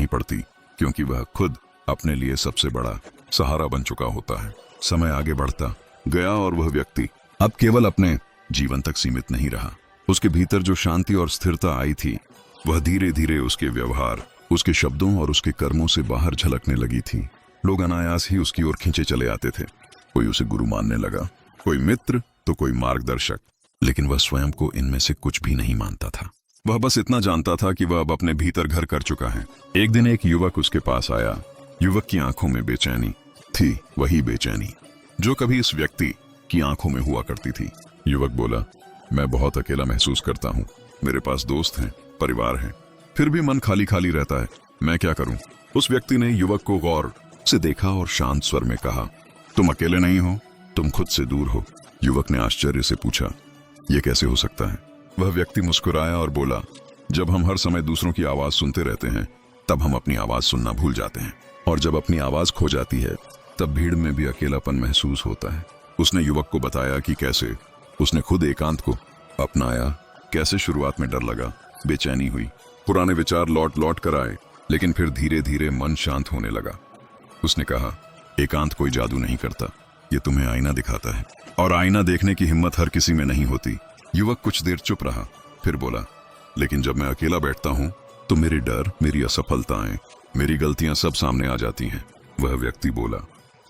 पड़ती। क्योंकि वह खुद अपने लिए सबसे बड़ा सहारा बन चुका होता है। समय आगे बढ़ता गया और वह व्यक्ति अब केवल अपने जीवन तक सीमित नहीं रहा। उसके भीतर जो शांति और स्थिरता आई थी वह धीरे धीरे उसके व्यवहार, उसके शब्दों और उसके कर्मों से बाहर झलकने लगी थी। लोग अनायास ही उसकी ओर खींचे चले आते थे। कोई उसे गुरु मानने लगा, कोई मित्र तो कोई मार्गदर्शक, लेकिन वह स्वयं को इनमें से कुछ भी नहीं मानता था। वह बस इतना जानता था कि वह अब अपने भीतर घर कर चुका है। एक दिन एक युवक उसके पास आया। युवक की आंखों में बेचैनी थी, वही बेचैनी जो कभी इस व्यक्ति की आंखों में हुआ करती थी। युवक बोला, मैं बहुत अकेला महसूस करता हूँ। मेरे पास दोस्त हैं, परिवार है, फिर भी मन खाली खाली रहता है। मैं क्या करूं? उस व्यक्ति ने युवक को गौर से देखा और शांत स्वर में कहा, तुम अकेले नहीं हो, तुम खुद से दूर हो। युवक ने आश्चर्य से पूछा, यह कैसे हो सकता है? वह व्यक्ति मुस्कुराया और बोला, जब हम हर समय दूसरों की आवाज सुनते रहते हैं तब हम अपनी आवाज सुनना भूल जाते हैं, और जब अपनी आवाज खो जाती है तब भीड़ में भी अकेलापन महसूस होता है। उसने युवक को बताया कि कैसे उसने खुद एकांत को अपनाया, कैसे शुरुआत में डर लगा, बेचैनी हुई, पुराने विचार लौट लौट कर आए, लेकिन फिर धीरे धीरे मन शांत होने लगा। उसने कहा, एकांत कोई जादू नहीं करता, ये तुम्हें आईना दिखाता है, और आईना देखने की हिम्मत हर किसी में नहीं होती। युवक कुछ देर चुप रहा, फिर बोला, लेकिन जब मैं अकेला बैठता हूं तो मेरे डर, मेरी असफलताएं, मेरी गलतियां सब सामने आ जाती हैं। वह व्यक्ति बोला,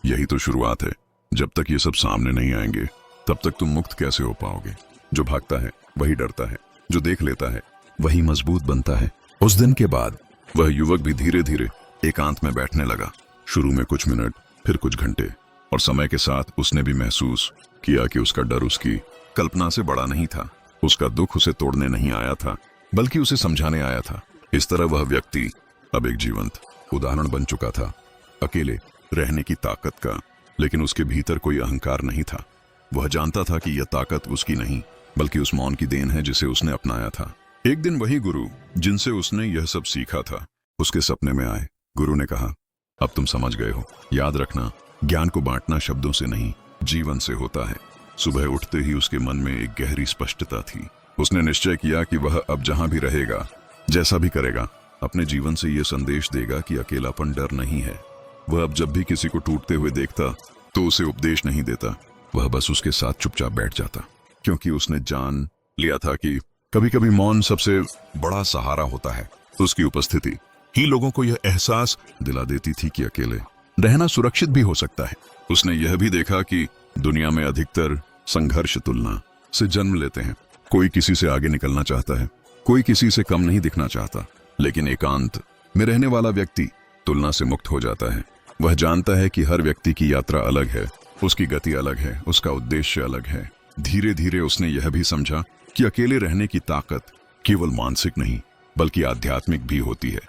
यही तो शुरुआत है, जब तक ये सब सामने नहीं आएंगे तब तक तुम मुक्त कैसे हो पाओगे। जो भागता है वही डरता है, जो देख लेता है वही मजबूत बनता है। उस दिन के बाद वह युवक भी धीरे धीरे एकांत में बैठने लगा। शुरू में कुछ मिनट, फिर कुछ घंटे, और समय के साथ उसने भी महसूस किया कि उसका डर उसकी कल्पना से बड़ा नहीं था। उसका दुख उसे तोड़ने नहीं आया था, बल्कि उसे समझाने आया था। इस तरह वह व्यक्ति अब एक जीवंत उदाहरण बन चुका था, अकेले रहने की ताकत का। लेकिन उसके भीतर कोई अहंकार नहीं था। वह जानता था कि यह ताकत उसकी नहीं, बल्कि उस मौन की देन है जिसे उसने अपनाया था। एक दिन वही गुरु जिनसे उसने यह सब सीखा था उसके सपने में आए। गुरु ने कहा, अब तुम समझ गए हो, याद रखना, ज्ञान को बांटना शब्दों से नहीं, जीवन से होता है। सुबह उठते ही उसके मन में एक गहरी स्पष्टता थी। उसने निश्चय किया कि वह अब जहां भी रहेगा, जैसा भी करेगा, अपने जीवन से यह संदेश देगा कि अकेलापन डर नहीं है। वह अब जब भी किसी को टूटते हुए देखता तो उसे उपदेश नहीं देता, वह बस उसके साथ चुपचाप बैठ जाता, क्योंकि उसने जान लिया था कि कभी कभी मौन सबसे बड़ा सहारा होता है। उसकी उपस्थिति ही लोगों को यह एहसास दिला देती थी कि अकेले रहना सुरक्षित भी हो सकता है। उसने यह भी देखा कि दुनिया में अधिकतर संघर्ष तुलना से जन्म लेते हैं। कोई किसी से आगे निकलना चाहता है, कोई किसी से कम नहीं दिखना चाहता, लेकिन एकांत में रहने वाला व्यक्ति तुलना से मुक्त हो जाता है। वह जानता है कि हर व्यक्ति की यात्रा अलग है, उसकी गति अलग है, उसका उद्देश्य अलग है। धीरे धीरे उसने यह भी समझा कि अकेले रहने की ताकत केवल मानसिक नहीं, बल्कि आध्यात्मिक भी होती है।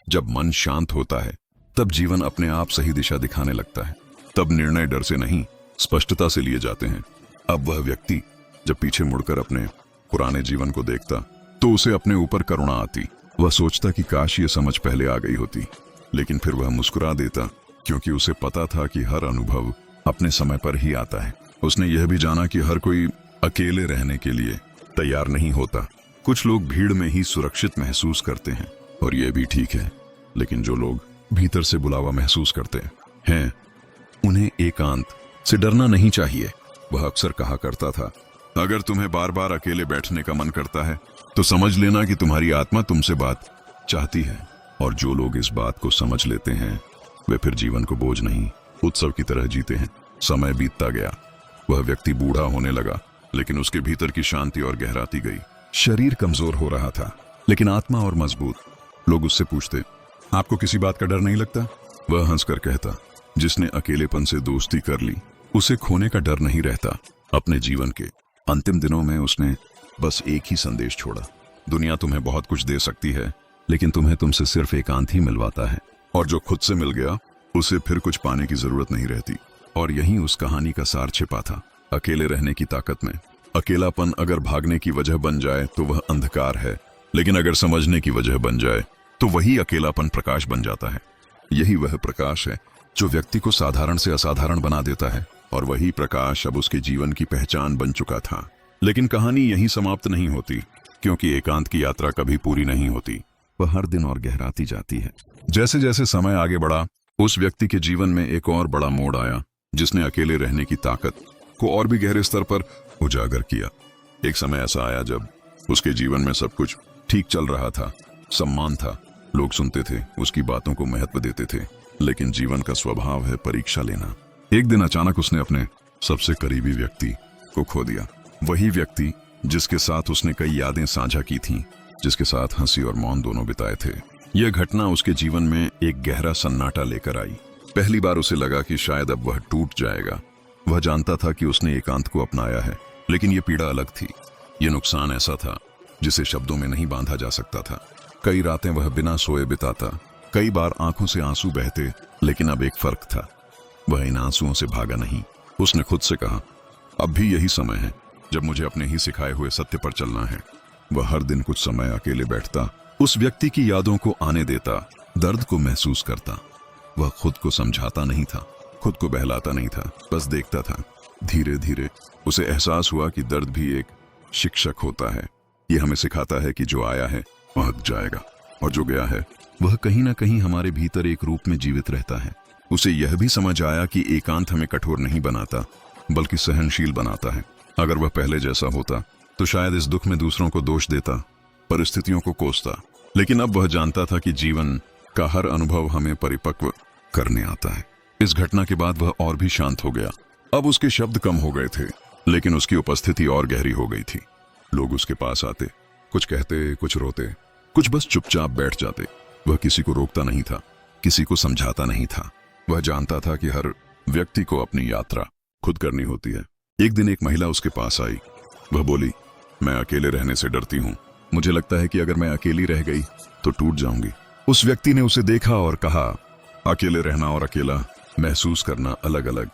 जब मन शांत होता है तब जीवन अपने आप सही दिशा दिखाने लगता है। तब निर्णय डर से नहीं, स्पष्टता से लिए जाते हैं। अब वह व्यक्ति जब पीछे मुड़कर अपने पुराने जीवन को देखता तो उसे अपने ऊपर करुणा आती। वह सोचता कि काश ये समझ पहले आ गई होती, लेकिन फिर वह मुस्कुरा देता, क्योंकि उसे पता था कि हर अनुभव अपने समय पर ही आता है। उसने यह भी जाना कि हर कोई अकेले रहने के लिए तैयार नहीं होता। कुछ लोग भीड़ में ही सुरक्षित महसूस करते हैं, और यह भी ठीक है, लेकिन जो लोग भीतर से बुलावा महसूस करते हैं उन्हें एकांत से डरना नहीं चाहिए। वह अक्सर कहा करता था, अगर तुम्हें बार बार अकेले बैठने का मन करता है तो समझ लेना कि तुम्हारी आत्मा तुमसे बात चाहती है। और जो लोग इस बात को समझ लेते हैं वे फिर जीवन को बोझ नहीं, उत्सव की तरह जीते हैं। समय बीतता गया, वह व्यक्ति बूढ़ा होने लगा, लेकिन उसके भीतर की शांति और गहराती गई। शरीर कमजोर हो रहा था, लेकिन आत्मा और मजबूत। लोग उससे पूछते, आपको किसी बात का डर नहीं लगता? वह हंसकर कहता, जिसने अकेलेपन से दोस्ती कर ली उसे खोने का डर नहीं रहता। अपने जीवन के अंतिम दिनों में उसने बस एक ही संदेश छोड़ा, दुनिया तुम्हें बहुत कुछ दे सकती है, लेकिन तुम्हें तुमसे सिर्फ एकांत ही मिलवाता है। और जो खुद से मिल गया उसे फिर कुछ पाने की जरूरत नहीं रहती। और यही उस कहानी का सार छिपा था, अकेले रहने की ताकत में। अकेलापन अगर भागने की वजह बन जाए तो वह अंधकार है, लेकिन अगर समझने की वजह बन जाए तो वही अकेलापन प्रकाश बन जाता है। यही वह प्रकाश है जो व्यक्ति को साधारण से असाधारण बना देता है, और वही प्रकाश अब उसके जीवन की पहचान बन चुका था। लेकिन कहानी यहीं समाप्त नहीं होती, क्योंकि एकांत की यात्रा कभी पूरी नहीं होती। वह हर दिन और गहराती जाती है। जैसे जैसे समय आगे बढ़ा, उस व्यक्ति के जीवन में एक और बड़ा मोड़ आया, जिसने अकेले रहने की ताकत को और भी गहरे स्तर पर उजागर किया। एक समय ऐसा आया जब उसके जीवन में सब कुछ ठीक चल रहा था, सम्मान था, लोग सुनते थे, उसकी बातों को महत्व देते थे। लेकिन जीवन का स्वभाव है परीक्षा लेना। एक दिन अचानक उसने अपने सबसे करीबी व्यक्ति को खो दिया। वही व्यक्ति जिसके साथ उसने कई यादें साझा की थीं, जिसके साथ हंसी और मौन दोनों बिताए थे। यह घटना उसके जीवन में एक गहरा सन्नाटा लेकर आई। पहली बार उसे लगा कि शायद अब वह टूट जाएगा। वह जानता था कि उसने एकांत को अपनाया है, लेकिन यह पीड़ा अलग थी। यह नुकसान ऐसा था जिसे शब्दों में नहीं बांधा जा सकता था। कई रातें वह बिना सोए बिताता, कई बार आंखों से आंसू बहते, लेकिन अब एक फर्क था, वह इन आंसुओं से भागा नहीं। उसने खुद से कहा, अब भी यही समय है जब मुझे अपने ही सिखाए हुए सत्य पर चलना है। वह हर दिन कुछ समय अकेले बैठता, उस व्यक्ति की यादों को आने देता, दर्द को महसूस करता। वह खुद को समझाता नहीं था, खुद को बहलाता नहीं था, बस देखता था। धीरे धीरे उसे एहसास हुआ कि दर्द भी एक शिक्षक होता है। ये हमें सिखाता है कि जो आया है वह जाएगा, और जो गया है वह कहीं ना कहीं हमारे भीतर एक रूप में जीवित रहता है। उसे यह भी समझ आया कि एकांत हमें कठोर नहीं बनाता, बल्कि सहनशील बनाता है। अगर वह पहले जैसा होता तो शायद इस दुख में दूसरों को दोष देता, परिस्थितियों को कोसता। लेकिन अब वह जानता था कि जीवन का हर अनुभव हमें परिपक्व करने आता है। इस घटना के बाद वह और भी शांत हो गया। अब उसके शब्द कम हो गए थे, लेकिन उसकी उपस्थिति और गहरी हो गई थी। लोग उसके पास आते, कुछ कहते, कुछ रोते, कुछ बस चुपचाप बैठ जाते। वह किसी को रोकता नहीं था, किसी को समझाता नहीं था। वह जानता था कि हर व्यक्ति को अपनी यात्रा खुद करनी होती है। एक दिन एक महिला उसके पास आई। वह बोली, मैं अकेले रहने से डरती हूँ। मुझे लगता है कि अगर मैं अकेली रह गई तो टूट जाऊंगी। उस व्यक्ति ने उसे देखा और कहा, अकेले रहना और अकेला महसूस करना अलग अलग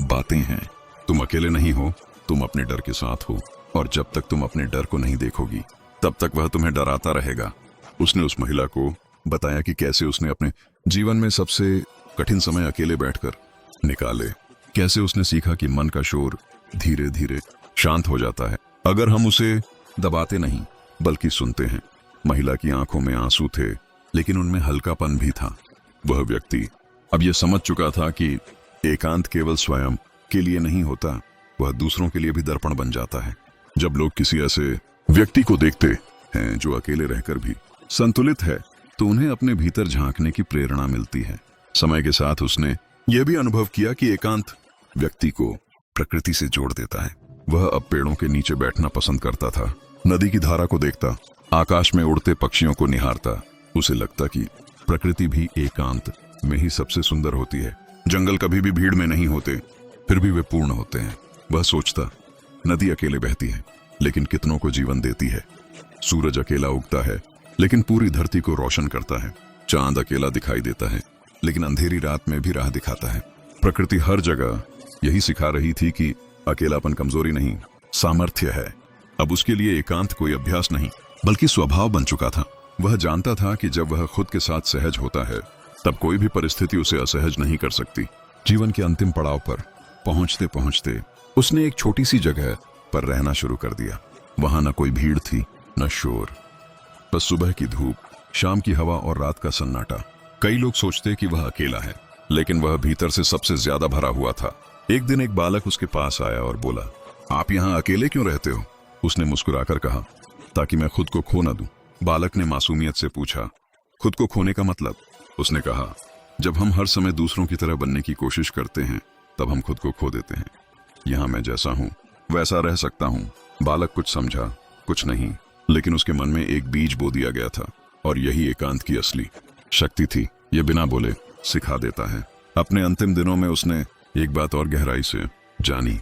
बातें हैं। तुम अकेले नहीं हो, तुम अपने डर के साथ हो, और जब तक तुम अपने डर को नहीं देखोगी तब तक वह तुम्हें डराता रहेगा। उसने उस महिला को बताया कि कैसे उसने अपने जीवन में सबसे कठिन समय अकेले बैठकर निकाले, कैसे उसने सीखा कि मन का शोर धीरे धीरे शांत हो जाता है अगर हम उसे दबाते नहीं बल्कि सुनते हैं। महिला की आंखों में आंसू थे, लेकिन उनमें हल्कापन भी था। वह व्यक्ति अब यह समझ चुका था कि एकांत केवल स्वयं के लिए नहीं होता, वह दूसरों के लिए भी दर्पण बन जाता है। जब लोग किसी ऐसे व्यक्ति को देखते हैं जो अकेले रहकर भी संतुलित है, तो उन्हें अपने भीतर झांकने की प्रेरणा मिलती है। समय के साथ उसने यह भी अनुभव किया कि एकांत व्यक्ति को प्रकृति से जोड़ देता है। वह अब पेड़ों के नीचे बैठना पसंद करता था, नदी की धारा को देखता, आकाश में उड़ते पक्षियों को निहारता। उसे लगता कि प्रकृति भी एकांत में ही सबसे सुंदर होती है। जंगल कभी भी भीड़ में नहीं होते, फिर भी वे पूर्ण होते हैं। वह सोचता, नदी अकेले बहती है लेकिन कितनों को जीवन देती है। सूरज अकेला उगता है लेकिन पूरी धरती को रोशन करता है। चांद अकेला दिखाई देता है लेकिन अंधेरी रात में भी राह दिखाता है। प्रकृति हर जगह यही सिखा रही थी कि अकेलापन कमजोरी नहीं, सामर्थ्य है। अब उसके लिए एकांत कोई अभ्यास नहीं बल्कि स्वभाव बन चुका था। वह जानता था कि जब वह खुद के साथ सहज होता है तब कोई भी परिस्थिति उसे असहज नहीं कर सकती। जीवन के अंतिम पड़ाव पर पहुंचते पहुंचते उसने एक छोटी सी जगह पर रहना शुरू कर दिया। वहां न कोई भीड़ थी, न शोर, बस सुबह की धूप, शाम की हवा और रात का सन्नाटा। कई लोग सोचते कि वह अकेला है, लेकिन वह भीतर से सबसे ज्यादा भरा हुआ था। एक दिन एक बालक उसके पास आया और बोला, आप यहाँ अकेले क्यों रहते हो? उसने मुस्कुराकर कहा, ताकि मैं खुद को खो न दूं। बालक ने मासूमियत से पूछा, खुद को खोने का मतलब? उसने कहा, जब हम हर समय दूसरों की तरह बनने की कोशिश करते हैं तब हम खुद को खो देते हैं। यहाँ मैं जैसा हूँ वैसा रह सकता हूँ। बालक कुछ समझा, कुछ नहीं, लेकिन उसके मन में एक बीज बो दिया गया था, और यही एकांत की असली शक्ति थी। ये बिना बोले सिखा देता है। अपने अंतिम दिनों में उसने एक बात और गहराई से जानी,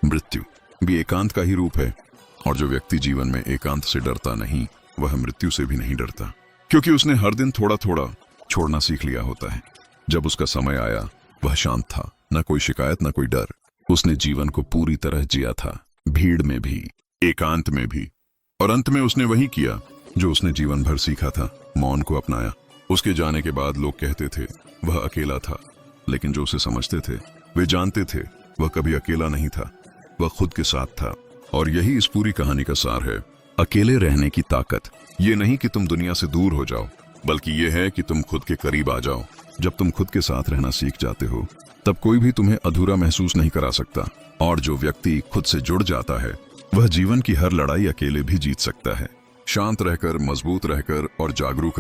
मृत्यु भी एकांत का ही रूप है। और जो व्यक्ति जीवन में एकांत से डरता नहीं, वह मृत्यु से भी नहीं डरता, क्योंकि उसने हर दिन थोड़ा थोड़ा छोड़ना सीख लिया होता है। जब उसका समय आया वह शांत था, न कोई शिकायत, न कोई डर। उसने जीवन को पूरी तरह जिया था, भीड़ में भी, एकांत में भी। और अंत में उसने वही किया जो उसने जीवन भर सीखा था, मौन को अपनाया। उसके जाने के बाद लोग कहते थे वह अकेला था, लेकिन जो उसे समझते थे वे जानते थे वह कभी अकेला नहीं था, वह खुद के साथ था। और यही इस पूरी कहानी का सार है। अकेले रहने की ताकत ये नहीं कि तुम दुनिया से दूर हो जाओ, बल्कि ये है कि तुम खुद के करीब आ जाओ। जब तुम खुद के साथ रहना सीख जाते हो तब कोई भी तुम्हें अधूरा महसूस नहीं करा सकता। और जो व्यक्ति खुद से जुड़ जाता है वह जीवन की हर लड़ाई अकेले भी जीत सकता है, शांत रहकर, मजबूत रहकर और जागरूक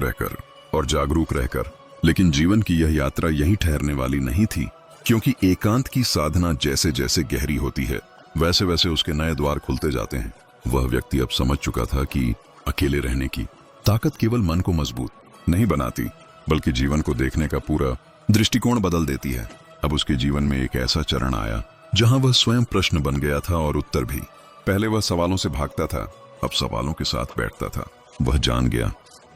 रहकर। लेकिन जीवन की यह यात्रा यहीं ठहरने वाली नहीं थी, क्योंकि एकांत की साधना जैसे जैसे गहरी होती है वैसे वैसे उसके नए द्वार खुलते जाते हैं। वह व्यक्ति अब समझ चुका था कि अकेले रहने की ताकत केवल मन को मजबूत नहीं बनाती, बल्कि जीवन को देखने का पूरा दृष्टिकोण बदल देती है। अब उसके जीवन में एक ऐसा चरण आया जहां वह स्वयं प्रश्न बन गया था और उत्तर भी। पहले वह सवालों से भागता था, अब सवालों के साथ बैठता था। वह जान गया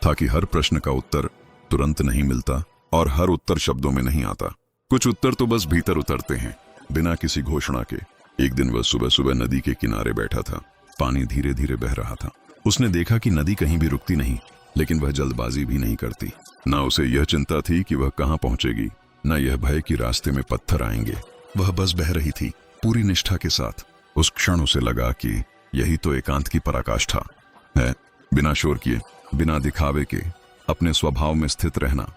था कि हर प्रश्न का उत्तर तुरंत नहीं मिलता और हर उत्तर शब्दों में नहीं आता। कुछ उत्तर तो बस भीतर उतरते हैं, बिना किसी घोषणा के। एक दिन वह सुबह सुबह नदी के किनारे बैठा था। पानी धीरे धीरे बह रहा था। उसने देखा कि नदी कहीं भी रुकती नहीं, लेकिन वह जल्दबाजी भी नहीं करती। न उसे यह चिंता थी कि वह कहाँ पहुंचेगी, न यह भय कि रास्ते में पत्थर आएंगे। वह बस बह रही थी पूरी निष्ठा के साथ। उस क्षण उसे लगा कि यही तो एकांत की पराकाष्ठा है, बिना शोर किए, बिना दिखावे के, अपने स्वभाव में स्थित रहना।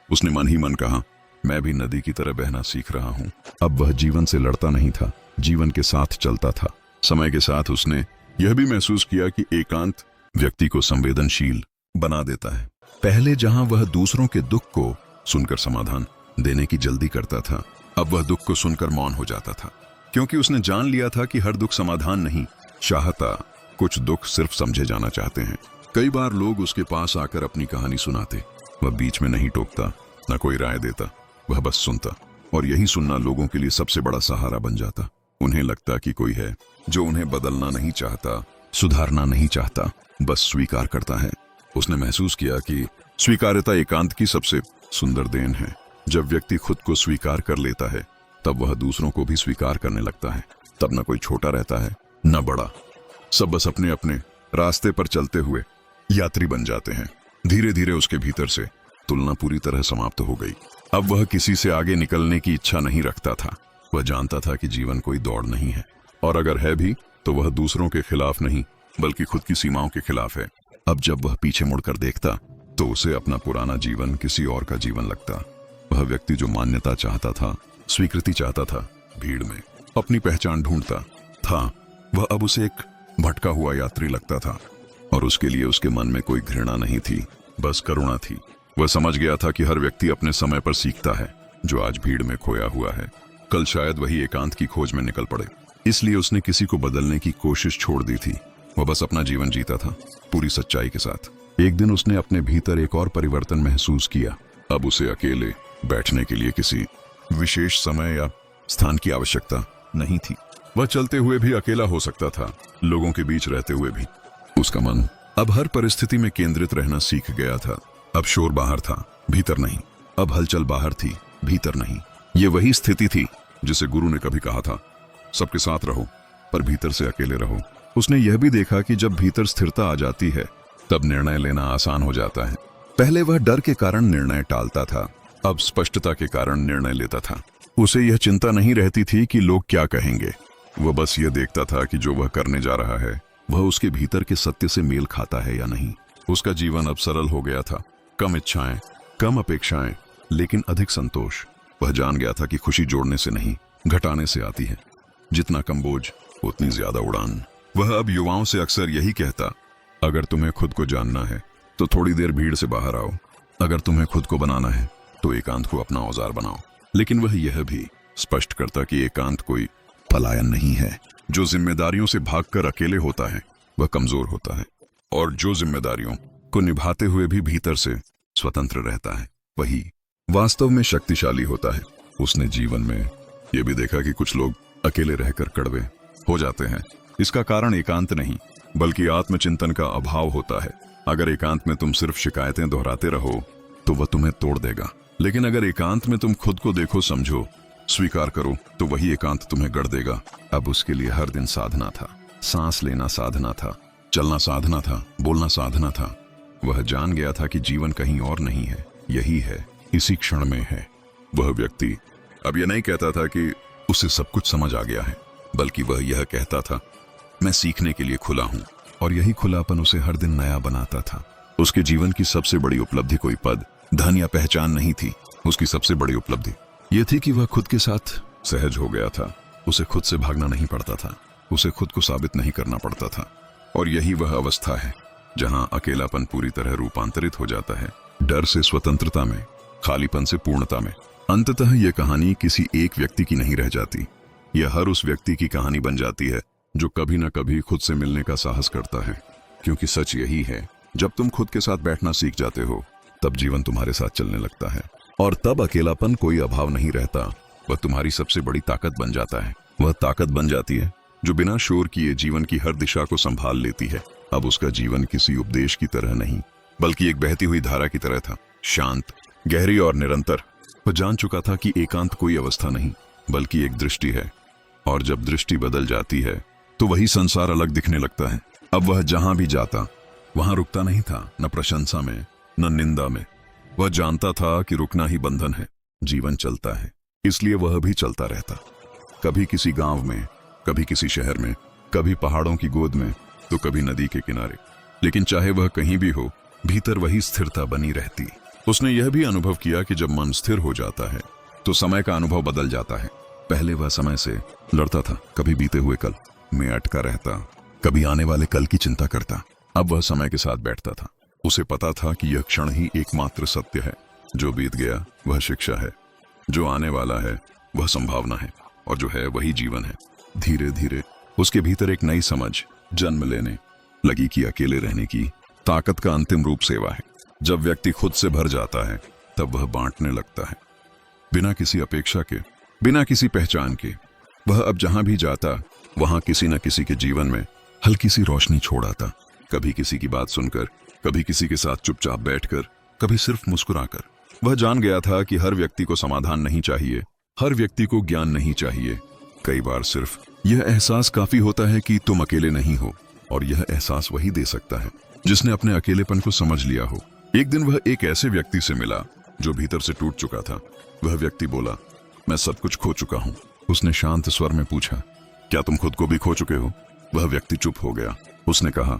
उसने मन ही मन कहा, मैं भी नदी की तरह बहना सीख रहा हूं। अब वह जीवन से लड़ता नहीं था, जीवन के साथ चलता था। समय के साथ उसने यह भी महसूस किया कि एकांत व्यक्ति को संवेदनशील बना देता है। पहले जहां वह दूसरों के दुख को सुनकर समाधान देने की जल्दी करता था, अब वह दुख को सुनकर मौन हो जाता था, क्योंकि उसने जान लिया था कि हर दुख समाधान नहीं चाहता, कुछ दुख सिर्फ समझे जाना चाहते हैं। कई बार लोग उसके पास आकर अपनी कहानी सुनाते, वह बीच में नहीं टोकता, न कोई राय देता, वह बस सुनता। और यही सुनना लोगों के लिए सबसे बड़ा सहारा बन जाता। उन्हें लगता कि कोई है जो उन्हें बदलना नहीं चाहता, सुधारना नहीं चाहता, बस स्वीकार करता है। उसने महसूस किया कि स्वीकार्यता एकांत की सबसे सुंदर देन है। जब व्यक्ति खुद को स्वीकार कर लेता है, तब वह दूसरों को भी स्वीकार करने लगता है। तब न कोई छोटा रहता है, न बड़ा, सब बस अपने अपने रास्ते पर चलते हुए यात्री बन जाते हैं। धीरे धीरे उसके भीतर से तुलना पूरी तरह समाप्त हो गई। अब वह किसी से आगे निकलने की इच्छा नहीं रखता था। वह जानता था कि जीवन कोई दौड़ नहीं है, और अगर है भी तो वह दूसरों के खिलाफ नहीं, बल्कि खुद की सीमाओं के खिलाफ है। अब जब वह पीछे मुड़कर देखता तो उसे अपना पुराना जीवन किसी और का जीवन लगता। वह व्यक्ति जो मान्यता चाहता था, स्वीकृति चाहता था, भीड़ में अपनी पहचान ढूंढता था, वह अब उसे एक भटका हुआ यात्री लगता था। और उसके लिए उसके मन में कोई घृणा नहीं थी, बस करुणा थी। वह समझ गया था कि हर व्यक्ति अपने समय पर सीखता है। जो आज भीड़ में खोया हुआ है, कल शायद वही एकांत की खोज में निकल पड़े। इसलिए उसने किसी को बदलने की कोशिश छोड़ दी थी। वह बस अपना जीवन जीता था, पूरी सच्चाई के साथ। एक दिन उसने अपने भीतर एक और परिवर्तन महसूस किया। अब उसे अकेले बैठने के लिए किसी विशेष समय या स्थान की आवश्यकता नहीं थी। वह चलते हुए भी अकेला हो सकता था, लोगों के बीच रहते हुए भी। उसका मन अब हर परिस्थिति में केंद्रित रहना सीख गया था। अब शोर बाहर था, भीतर नहीं। अब हलचल बाहर थी, भीतर नहीं। ये वही स्थिति थी जिसे गुरु ने कभी कहा था, सबके साथ रहो पर भीतर से अकेले रहो। उसने यह भी देखा कि जब भीतर स्थिरता आ जाती है, तब निर्णय लेना आसान हो जाता है। पहले वह डर के कारण निर्णय टालता था, अब स्पष्टता के कारण निर्णय लेता था। उसे यह चिंता नहीं रहती थी कि लोग क्या कहेंगे। वह बस यह देखता था कि जो वह करने जा रहा है, वह उसके भीतर के सत्य से मेल खाता है या नहीं। उसका जीवन अब सरल हो गया था, कम इच्छाएं, कम अपेक्षाएं, लेकिन अधिक संतोष। वह जान गया था कि खुशी जोड़ने से नहीं, घटाने से आती है। जितना कम बोझ, उतनी ज्यादा उड़ान। वह अब युवाओं से अक्सर यही कहता, अगर तुम्हें खुद को जानना है तो थोड़ी देर भीड़ से बाहर आओ। अगर तुम्हें खुद को बनाना है तो एकांत को अपना औजार बनाओ। लेकिन वह यह भी स्पष्ट करता कि एकांत कोई पलायन नहीं है। जो जिम्मेदारियों से भागकर अकेले होता है, वह कमजोर होता है, और जो जिम्मेदारियों को निभाते हुए भी भीतर से स्वतंत्र रहता है, वही वास्तव में शक्तिशाली होता है। उसने जीवन में यह भी देखा कि कुछ लोग अकेले रहकर कड़वे हो जाते हैं। इसका कारण एकांत नहीं, बल्कि आत्मचिंतन का अभाव होता है। अगर एकांत में तुम सिर्फ शिकायतें दोहराते रहो तो वह तुम्हें तोड़ देगा। लेकिन अगर एकांत में तुम खुद को देखो, समझो, स्वीकार करो, तो वही एकांत तुम्हें गढ़ देगा। अब उसके लिए हर दिन साधना था। सांस लेना साधना था, चलना साधना था, बोलना साधना था। वह जान गया था कि जीवन कहीं और नहीं है, यही है, इसी क्षण में है। वह व्यक्ति अब यह नहीं कहता था कि उसे सब कुछ समझ आ गया है, बल्कि वह यह कहता था, मैं सीखने के लिए खुला हूं। और यही खुलापन उसे हर दिन नया बनाता था। उसके जीवन की सबसे बड़ी उपलब्धि कोई पद, धन या पहचान नहीं थी। उसकी सबसे बड़ी उपलब्धि यह थी कि वह खुद के साथ सहज हो गया था। उसे खुद से भागना नहीं पड़ता था, उसे खुद को साबित नहीं करना पड़ता था। और यही वह अवस्था है जहां अकेलापन पूरी तरह रूपांतरित हो जाता है, डर से स्वतंत्रता में, खालीपन से पूर्णता में। अंततः यह कहानी किसी एक व्यक्ति की नहीं रह जाती। यह हर उस व्यक्ति की कहानी बन जाती है जो कभी न कभी खुद से मिलने का साहस करता है। क्योंकि सच यही है, जब तुम खुद के साथ बैठना सीख जाते हो, तब जीवन तुम्हारे साथ चलने लगता है। और तब अकेलापन कोई अभाव नहीं रहता, वह तुम्हारी सबसे बड़ी ताकत बन जाता है। वह ताकत बन जाती है जो बिना शोर किए जीवन की हर दिशा को संभाल लेती है। अब उसका जीवन किसी उपदेश की तरह नहीं, बल्कि एक बहती हुई धारा की तरह था, शांत, गहरी और निरंतर। वह जान चुका था कि एकांत कोई अवस्था नहीं, बल्कि एक दृष्टि है। और जब दृष्टि बदल जाती है तो वही संसार अलग दिखने लगता है। अब वह जहां भी जाता, वहां रुकता नहीं था, न प्रशंसा में, न निंदा में, वह जानता था कि रुकना ही बंधन है, जीवन चलता है, इसलिए वह भी चलता रहता। कभी किसी गांव में, कभी किसी शहर में, कभी पहाड़ों की गोद में, तो कभी नदी के किनारे। लेकिन चाहे वह कहीं भी हो, भीतर वही स्थिरता बनी रहती। उसने यह भी अनुभव किया कि जब मन स्थिर हो जाता है तो समय का अनुभव बदल जाता है। पहले वह समय से लड़ता था, कभी बीते हुए कल में अटका रहता, कभी आने वाले कल की चिंता करता। अब वह समय के साथ बैठता था। उसे पता था कि यह क्षण ही एकमात्र सत्य है। जो बीत गया वह शिक्षा है, जो आने वाला है वह संभावना है, और जो है वही जीवन है। धीरे धीरे उसके भीतर एक नई समझ जन्म लेने लगी कि अकेले रहने की ताकत का अंतिम रूप सेवा है। जब व्यक्ति खुद से भर जाता है तब वह बांटने लगता है, बिना किसी अपेक्षा के, बिना किसी पहचान के। वह अब जहां भी जाता वहां किसी न किसी के जीवन में हल्की सी रोशनी छोड़ आता। कभी किसी की बात सुनकर, कभी किसी के साथ चुपचाप बैठकर, कभी सिर्फ मुस्कुराकर। वह जान गया था कि हर व्यक्ति को समाधान नहीं चाहिए, हर व्यक्ति को ज्ञान नहीं चाहिए। कई बार सिर्फ यह एहसास काफी होता है कि तुम अकेले नहीं हो, और यह एहसास वही दे सकता है जिसने अपने अकेलेपन को समझ लिया हो। एक दिन वह एक ऐसे व्यक्ति से मिला जो भीतर से टूट चुका था। वह व्यक्ति बोला, मैं सब कुछ खो चुका हूं। उसने शांत स्वर में पूछा, क्या तुम खुद को भी खो चुके हो? वह व्यक्ति चुप हो गया। उसने कहा,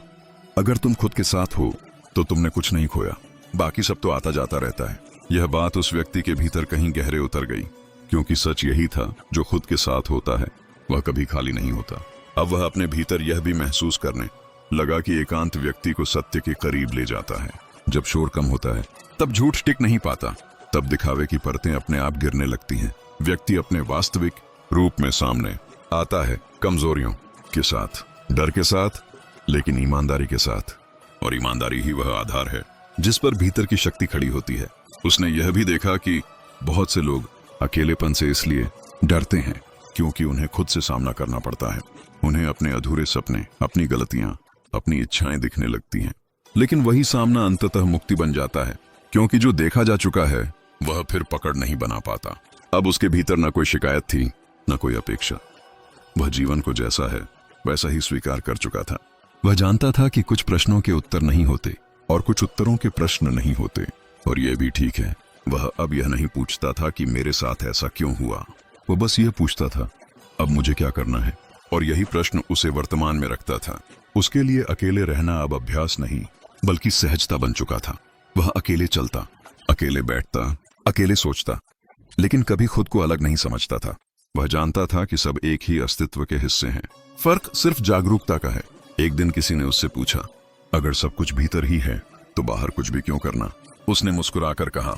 अगर तुम खुद के साथ हो तो तुमने कुछ नहीं खोया, बाकी सब तो आता जाता रहता है। यह बात उस व्यक्ति के भीतर कहीं गहरे उतर गई, क्योंकि सच यही था, जो खुद के साथ होता है वह कभी खाली नहीं होता। अब वह अपने भीतर यह भी महसूस करने लगा कि एकांत व्यक्ति को सत्य के करीब ले जाता है। जब शोर कम होता है तब झूठ टिक नहीं पाता, तब दिखावे की परतें अपने आप गिरने लगती हैं। व्यक्ति अपने वास्तविक रूप में सामने आता है, कमजोरियों के साथ, डर के साथ, लेकिन ईमानदारी के साथ। और ईमानदारी ही वह आधार है जिस पर भीतर की शक्ति खड़ी होती है। उसने यह भी देखा कि बहुत से लोग अकेलेपन से इसलिए डरते हैं क्योंकि उन्हें खुद से सामना करना पड़ता है। उन्हें अपने अधूरे सपने, अपनी गलतियां, अपनी इच्छाएं दिखने लगती हैं। लेकिन वही सामना अंततः मुक्ति बन जाता है, क्योंकि जो देखा जा चुका है वह फिर पकड़ नहीं बना पाता। अब उसके भीतर न कोई शिकायत थी, न कोई अपेक्षा। वह जीवन को जैसा है वैसा ही स्वीकार कर चुका था। वह जानता था कि कुछ प्रश्नों के उत्तर नहीं होते और कुछ उत्तरों के प्रश्न नहीं होते, और यह भी ठीक है। वह अब यह नहीं पूछता था कि मेरे साथ ऐसा क्यों हुआ, वो बस यह पूछता था, अब मुझे क्या करना है। और यही प्रश्न उसे वर्तमान में रखता था। उसके लिए अकेले रहना अब अभ्यास नहीं, बल्कि सहजता बन चुका था। वह अकेले चलता, अकेले बैठता, अकेले सोचता, लेकिन कभी खुद को अलग नहीं समझता था। वह जानता था कि सब एक ही अस्तित्व के हिस्से हैं, फर्क सिर्फ जागरूकता का है। एक दिन किसी ने उससे पूछा, अगर सब कुछ भीतर ही है तो बाहर कुछ भी क्यों करना? उसने मुस्कुराकर कहा,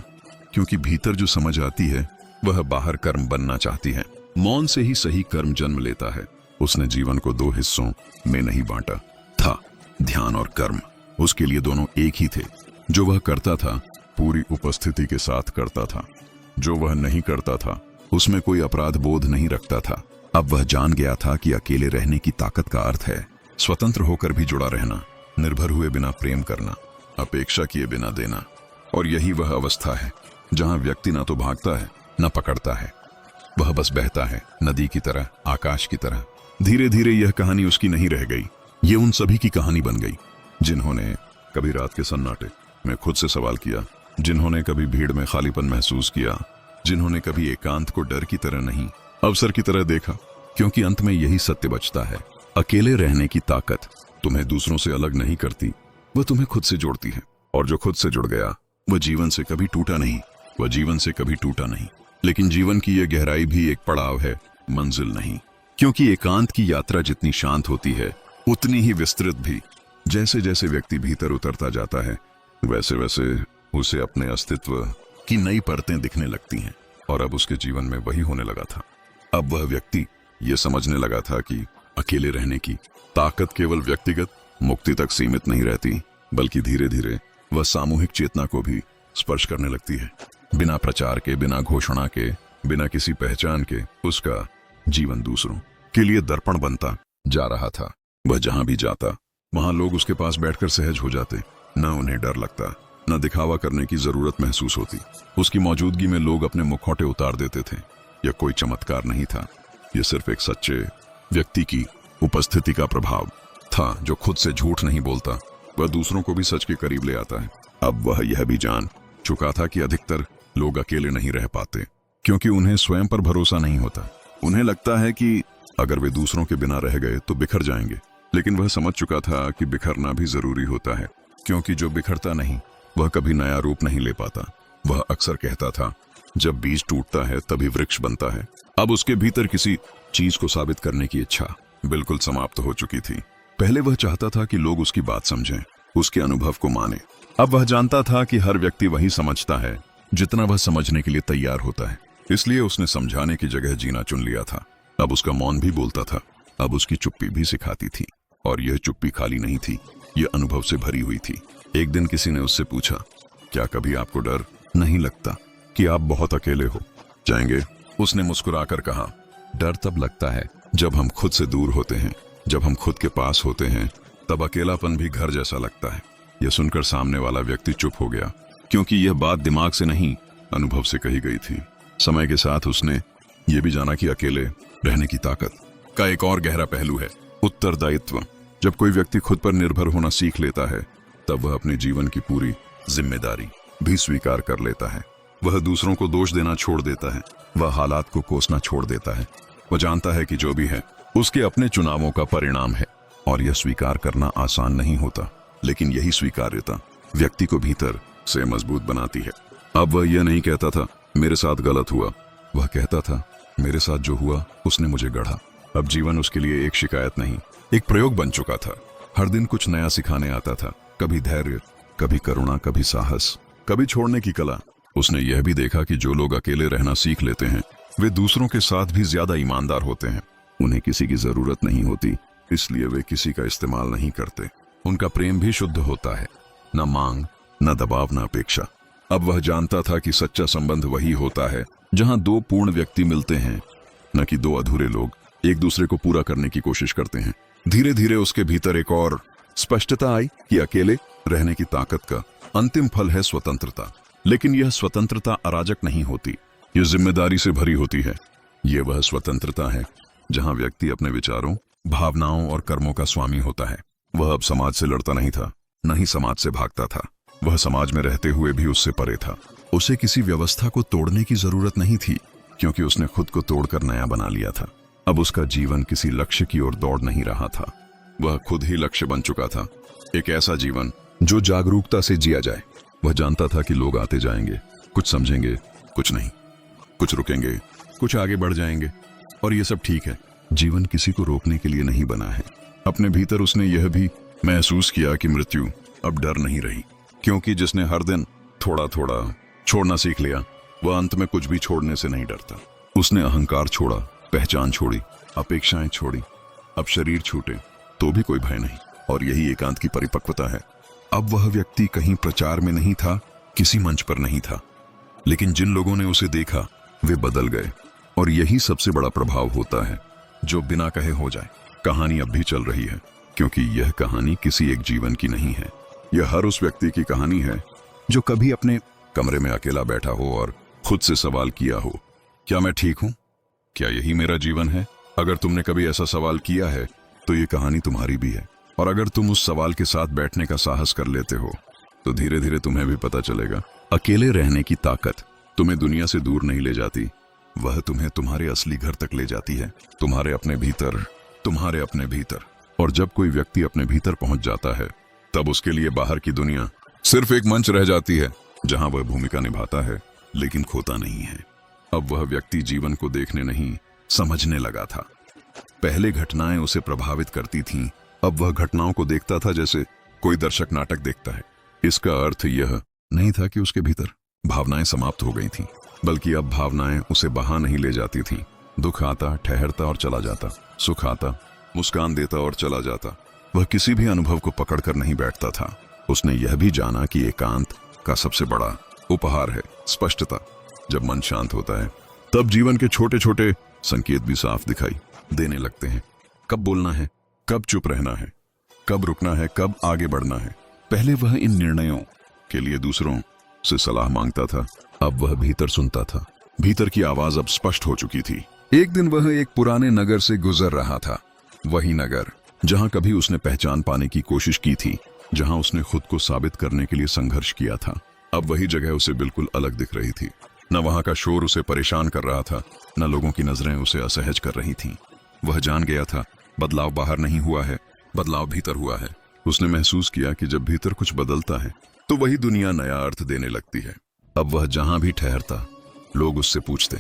क्योंकि भीतर जो समझ आती है वह बाहर कर्म बनना चाहती है। मौन से ही सही कर्म जन्म लेता है। उसने जीवन को दो हिस्सों में नहीं बांटा था, ध्यान और कर्म। उसके लिए दोनों एक ही थे। जो वह करता था पूरी उपस्थिति के साथ करता था, जो वह नहीं करता था उसमें कोई अपराध बोध नहीं रखता था। अब वह जान गया था कि अकेले रहने की ताकत का अर्थ है स्वतंत्र होकर भी जुड़ा रहना, निर्भर हुए बिना प्रेम करना, अपेक्षा किए बिना देना। और यही वह अवस्था है जहां व्यक्ति न तो भागता है न पकड़ता है, वह बस बहता है, नदी की तरह, आकाश की तरह। धीरे धीरे यह कहानी उसकी नहीं रह गई, ये उन सभी की कहानी बन गई जिन्होंने कभी रात के सन्नाटे में खुद से सवाल किया, जिन्होंने कभी भीड़ में खालीपन महसूस किया, जिन्होंने कभी एकांत को डर की तरह नहीं अवसर की तरह देखा। क्योंकि अंत में यही सत्य बचता है, अकेले रहने की ताकत तुम्हें दूसरों से अलग नहीं करती, वह तुम्हें खुद से जोड़ती है। और जो खुद से जुड़ गया वह जीवन से कभी टूटा नहीं, वह जीवन से कभी टूटा नहीं। लेकिन जीवन की यह गहराई भी एक पड़ाव है, मंजिल नहीं। क्योंकि एकांत की यात्रा जितनी शांत होती है उतनी ही विस्तृत भी। जैसे जैसे व्यक्ति भीतर उतरता जाता है वैसे वैसे उसे अपने अस्तित्व की नई परतें दिखने लगती हैं। और अब उसके जीवन में वही होने लगा था। अब वह व्यक्ति यह समझने लगा था कि अकेले रहने की ताकत केवल व्यक्तिगत मुक्ति तक सीमित नहीं रहती, बल्कि धीरे धीरे वह सामूहिक चेतना को भी स्पर्श करने लगती है। बिना प्रचार के, बिना घोषणा के, बिना किसी पहचान के उसका जीवन दूसरों के लिए दर्पण बनता जा रहा था। वह जहां भी जाता वहां लोग उसके पास बैठकर सहज हो जाते, न उन्हें डर लगता, न दिखावा करने की जरूरत महसूस होती। उसकी मौजूदगी में लोग अपने मुखौटे उतार देते थे। यह कोई चमत्कार नहीं था, यह सिर्फ एक सच्चे व्यक्ति की उपस्थिति का प्रभाव था, जो खुद से झूठ नहीं बोलता, वह दूसरों को भी सच के करीब ले आता है। अब वह यह भी जान चुका था कि अधिकतर लोग अकेले नहीं रह पाते, क्योंकि उन्हें स्वयं पर भरोसा नहीं होता। उन्हें लगता है कि अगर वे दूसरों के बिना रह गए तो बिखर जाएंगे। लेकिन वह समझ चुका था कि बिखरना भी जरूरी होता है, क्योंकि जो बिखरता नहीं वह कभी नया रूप नहीं ले पाता। वह अक्सर कहता था, जब बीज टूटता है तभी वृक्ष बनता है। अब उसके भीतर किसी चीज को साबित करने की इच्छा बिल्कुल समाप्त हो चुकी थी। पहले वह चाहता था कि लोग उसकी बात समझें, उसके अनुभव को माने। अब वह जानता था कि हर व्यक्ति वही समझता है जितना वह समझने के लिए तैयार होता है। इसलिए उसने समझाने की जगह जीना चुन लिया था। अब उसका मौन भी बोलता था, अब उसकी चुप्पी भी सिखाती थी। और यह चुप्पी खाली नहीं थी, यह अनुभव से भरी हुई थी। एक दिन किसी ने उससे पूछा, क्या कभी आपको डर नहीं लगता कि आप बहुत अकेले हो जाएंगे? उसने मुस्कुराकर कहा, डर तब लगता है जब हम खुद से दूर होते हैं। जब हम खुद के पास होते हैं तब अकेलापन भी घर जैसा लगता है। यह सुनकर सामने वाला व्यक्ति चुप हो गया, क्योंकि यह बात दिमाग से नहीं, अनुभव से कही गई थी। समय के साथ उसने ये भी जाना कि अकेले रहने की ताकत का एक और गहरा पहलू है, उत्तरदायित्व। जब कोई व्यक्ति खुद पर निर्भर होना सीख लेता है तब वह अपने जीवन की पूरी जिम्मेदारी भी स्वीकार कर लेता है। वह दूसरों को दोष देना छोड़ देता है, वह हालात को कोसना छोड़ देता है। वह जानता है कि जो भी है उसके अपने चुनावों का परिणाम है, और यह स्वीकार करना आसान नहीं होता, लेकिन यही स्वीकार्यता व्यक्ति को भीतर से मजबूत बनाती है। अब वह यह नहीं कहता था, मेरे साथ गलत हुआ। वह कहता था, मेरे साथ जो हुआ उसने मुझे गढ़ा। अब जीवन उसके लिए एक शिकायत नहीं, एक प्रयोग बन चुका था। हर दिन कुछ नया सिखाने आता था, कभी धैर्य, कभी करुणा, कभी साहस, कभी छोड़ने की कला। उसने यह भी देखा कि जो लोग अकेले रहना सीख लेते हैं वे दूसरों के साथ भी ज्यादा ईमानदार होते हैं। उन्हें किसी की जरूरत नहीं होती, इसलिए वे किसी का इस्तेमाल नहीं करते। उनका प्रेम भी शुद्ध होता है, न मांग, न दबाव, न अपेक्षा। अब वह जानता था कि सच्चा संबंध वही होता है जहां दो पूर्ण व्यक्ति मिलते हैं, न कि दो अधूरे लोग एक दूसरे को पूरा करने की कोशिश करते हैं। धीरे धीरे उसके भीतर एक और स्पष्टता आई कि अकेले रहने की ताकत का अंतिम फल है स्वतंत्रता। लेकिन यह स्वतंत्रता अराजक नहीं होती, यह जिम्मेदारी से भरी होती है। यह वह स्वतंत्रता है जहां व्यक्ति अपने विचारों, भावनाओं और कर्मों का स्वामी होता है। वह अब समाज से लड़ता नहीं था, न ही समाज से भागता था। वह समाज में रहते हुए भी उससे परे था। उसे किसी व्यवस्था को तोड़ने की जरूरत नहीं थी, क्योंकि उसने खुद को तोड़कर नया बना लिया था। अब उसका जीवन किसी लक्ष्य की ओर दौड़ नहीं रहा था, वह खुद ही लक्ष्य बन चुका था। एक ऐसा जीवन जो जागरूकता से जिया जाए। वह जानता था कि लोग आते जाएंगे, कुछ समझेंगे, कुछ नहीं, कुछ रुकेंगे, कुछ आगे बढ़ जाएंगे, और ये सब ठीक है। जीवन किसी को रोकने के लिए नहीं बना है। अपने भीतर उसने यह भी महसूस किया कि मृत्यु अब डर नहीं रही, क्योंकि जिसने हर दिन थोड़ा थोड़ा छोड़ना सीख लिया वह अंत में कुछ भी छोड़ने से नहीं डरता। उसने अहंकार छोड़ा, पहचान छोड़ी, अपेक्षाएं छोड़ी। अब शरीर छूटे तो भी कोई भय नहीं, और यही एकांत की परिपक्वता है। अब वह व्यक्ति कहीं प्रचार में नहीं था, किसी मंच पर नहीं था, लेकिन जिन लोगों ने उसे देखा वे बदल गए। और यही सबसे बड़ा प्रभाव होता है जो बिना कहे हो जाए। कहानी अब भी चल रही है, क्योंकि यह कहानी किसी एक जीवन की नहीं है। यह हर उस व्यक्ति की कहानी है जो कभी अपने कमरे में अकेला बैठा हो और खुद से सवाल किया हो, क्या मैं ठीक हूं? क्या यही मेरा जीवन है? अगर तुमने कभी ऐसा सवाल किया है तो ये कहानी तुम्हारी भी है। और अगर तुम उस सवाल के साथ बैठने का साहस कर लेते हो तो धीरे धीरे तुम्हें भी पता चलेगा, अकेले रहने की ताकत तुम्हें दुनिया से दूर नहीं ले जाती, वह तुम्हें तुम्हारे असली घर तक ले जाती है, तुम्हारे अपने भीतर, तुम्हारे अपने भीतर। और जब कोई व्यक्ति अपने भीतर पहुंच जाता है तब उसके लिए बाहर की दुनिया सिर्फ एक मंच रह जाती है जहां वह भूमिका निभाता है, लेकिन खोता नहीं है। अब वह व्यक्ति जीवन को देखने नहीं, समझने लगा था। पहले घटनाएं उसे प्रभावित करती थीं, अब वह घटनाओं को देखता था जैसे कोई दर्शक नाटक देखता है। इसका अर्थ यह नहीं था कि उसके भीतर भावनाएं समाप्त हो गई थीं, बल्कि अब भावनाएं उसे बहा नहीं ले जाती थीं। दुख आता, ठहरता और चला जाता, सुख आता, मुस्कान देता और चला जाता। वह किसी भी अनुभव को पकड़कर नहीं बैठता था। उसने यह भी जाना कि एकांत का सबसे बड़ा उपहार है स्पष्टता। जब मन शांत होता है तब जीवन के छोटे छोटे संकेत भी साफ दिखाई देने लगते हैं। कब बोलना है, कब चुप रहना है, कब रुकना है, कब आगे बढ़ना है। पहले वह इन निर्णयों के लिए दूसरों से सलाह मांगता था, अब वह भीतर सुनता था। भीतर की आवाज अब स्पष्ट हो चुकी थी। एक दिन वह एक पुराने नगर से गुजर रहा था, वही नगर जहां कभी उसने पहचान पाने की कोशिश की थी, जहां उसने खुद को साबित करने के लिए संघर्ष किया था। अब वही जगह उसे बिल्कुल अलग दिख रही थी। न वहां का शोर उसे परेशान कर रहा था, न लोगों की नजरें उसे असहज कर रही थीं। वह जान गया था बदलाव बाहर नहीं हुआ है, बदलाव भीतर हुआ है। उसने महसूस किया कि जब भीतर कुछ बदलता है तो वही दुनिया नया अर्थ देने लगती है। अब वह जहां भी ठहरता लोग उससे पूछते,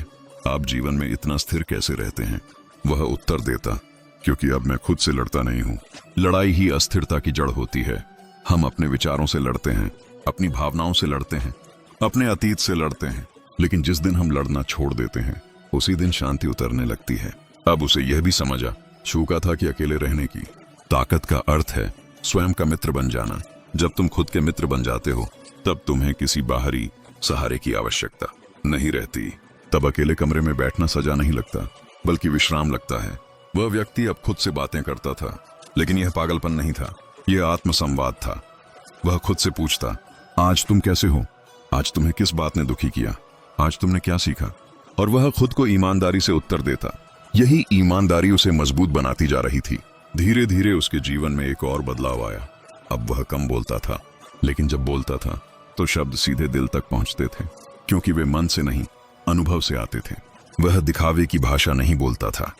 आप जीवन में इतना स्थिर कैसे रहते हैं? वह उत्तर देता, क्योंकि अब मैं खुद से लड़ता नहीं हूं। लड़ाई ही अस्थिरता की जड़ होती है। हम अपने विचारों से लड़ते हैं, अपनी भावनाओं से लड़ते हैं, अपने अतीत से लड़ते हैं, लेकिन जिस दिन हम लड़ना छोड़ देते हैं उसी दिन शांति उतरने लगती है। अब उसे यह भी समझा चूका था कि अकेले रहने की ताकत का अर्थ है स्वयं का मित्र बन जाना। जब तुम खुद के मित्र बन जाते हो तब तुम्हें किसी बाहरी सहारे की आवश्यकता नहीं रहती। तब अकेले कमरे में बैठना सजा नहीं लगता बल्कि विश्राम लगता है। वह व्यक्ति अब खुद से बातें करता था, लेकिन यह पागलपन नहीं था, यह आत्मसंवाद था। वह खुद से पूछता, आज तुम कैसे हो? आज तुम्हें किस बात ने दुखी किया? आज तुमने क्या सीखा? और वह खुद को ईमानदारी से उत्तर देता। यही ईमानदारी उसे मजबूत बनाती जा रही थी। धीरे धीरे उसके जीवन में एक और बदलाव आया। अब वह कम बोलता था, लेकिन जब बोलता था तो शब्द सीधे दिल तक पहुंचते थे, क्योंकि वे मन से नहीं अनुभव से आते थे। वह दिखावे की भाषा नहीं बोलता था,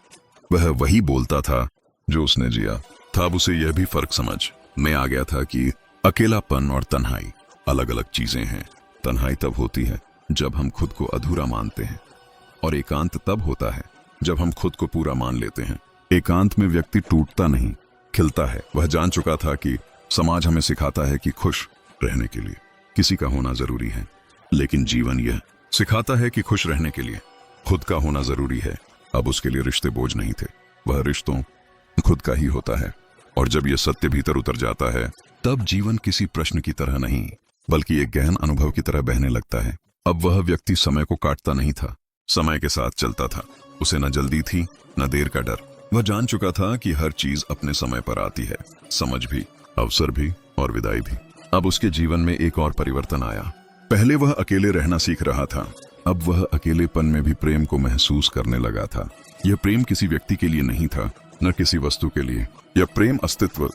वह वही बोलता था जो उसने जिया था। अब उसे यह भी फर्क समझ में आ गया था कि अकेलापन और तन्हाई अलग अलग चीजें हैं। तन्हाई तब होती है जब हम खुद को अधूरा मानते हैं, और एकांत तब होता है जब हम खुद को पूरा मान लेते हैं। एकांत में व्यक्ति टूटता नहीं, खिलता है। वह जान चुका था कि समाज हमें सिखाता है कि खुश रहने के लिए किसी का होना जरूरी है, लेकिन जीवन यह सिखाता है कि खुश रहने के लिए खुद का होना जरूरी है। अब उसके लिए रिश्ते बोझ नहीं थे, वह रिश्तों खुद का ही होता है। और जब यह सत्य भीतर उतर जाता है तब जीवन किसी प्रश्न की तरह नहीं बल्कि एक गहन अनुभव की तरह बहने लगता है। अब वह व्यक्ति समय को काटता नहीं था, समय के साथ चलता था। उसे न जल्दी थी न देर का डर। वह जान चुका था कि हर चीज अपने समय पर आती है, समझ भी, अवसर भी और विदाई भी। अब उसके जीवन में एक और परिवर्तन आया। पहले वह अकेले रहना सीख रहा था, अब वह अकेलेपन में भी प्रेम को महसूस करने लगा था। यह प्रेम किसी व्यक्ति के लिए नहीं था, न किसी वस्तु के लिए। यह प्रेम अस्तित्व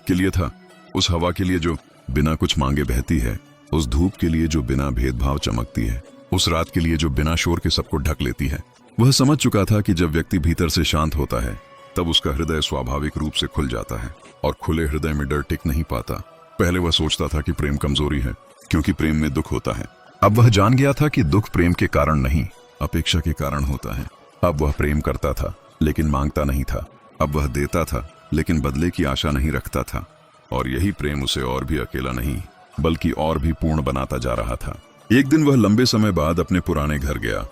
के लिए था। उस हवा के लिए जो बिना कुछ मांगे बहती है, उस धूप के लिए जो बिना भेदभाव चमकती है, उस रात के लिए जो बिना शोर के सबको ढक लेती है। वह समझ चुका था कि जब व्यक्ति भीतर से शांत होता है तब उसका हृदय स्वाभाविक रूप से खुल जाता है, और खुले हृदय में डर टिक नहीं पाता। पहले वह सोचता था कि प्रेम कमजोरी है, क्योंकि प्रेम में दुख होता है। अब वह जान गया था कि दुख प्रेम के कारण नहीं, अपेक्षा के कारण होता है। अब वह प्रेम करता था लेकिन मांगता नहीं था। अब वह देता था लेकिन बदले की आशा नहीं रखता था। और यही प्रेम उसे और भी अकेला नहीं बल्कि और भी पूर्ण बनाता जा रहा था। एक दिन वह लंबे समय बाद अपने पुराने घर गया।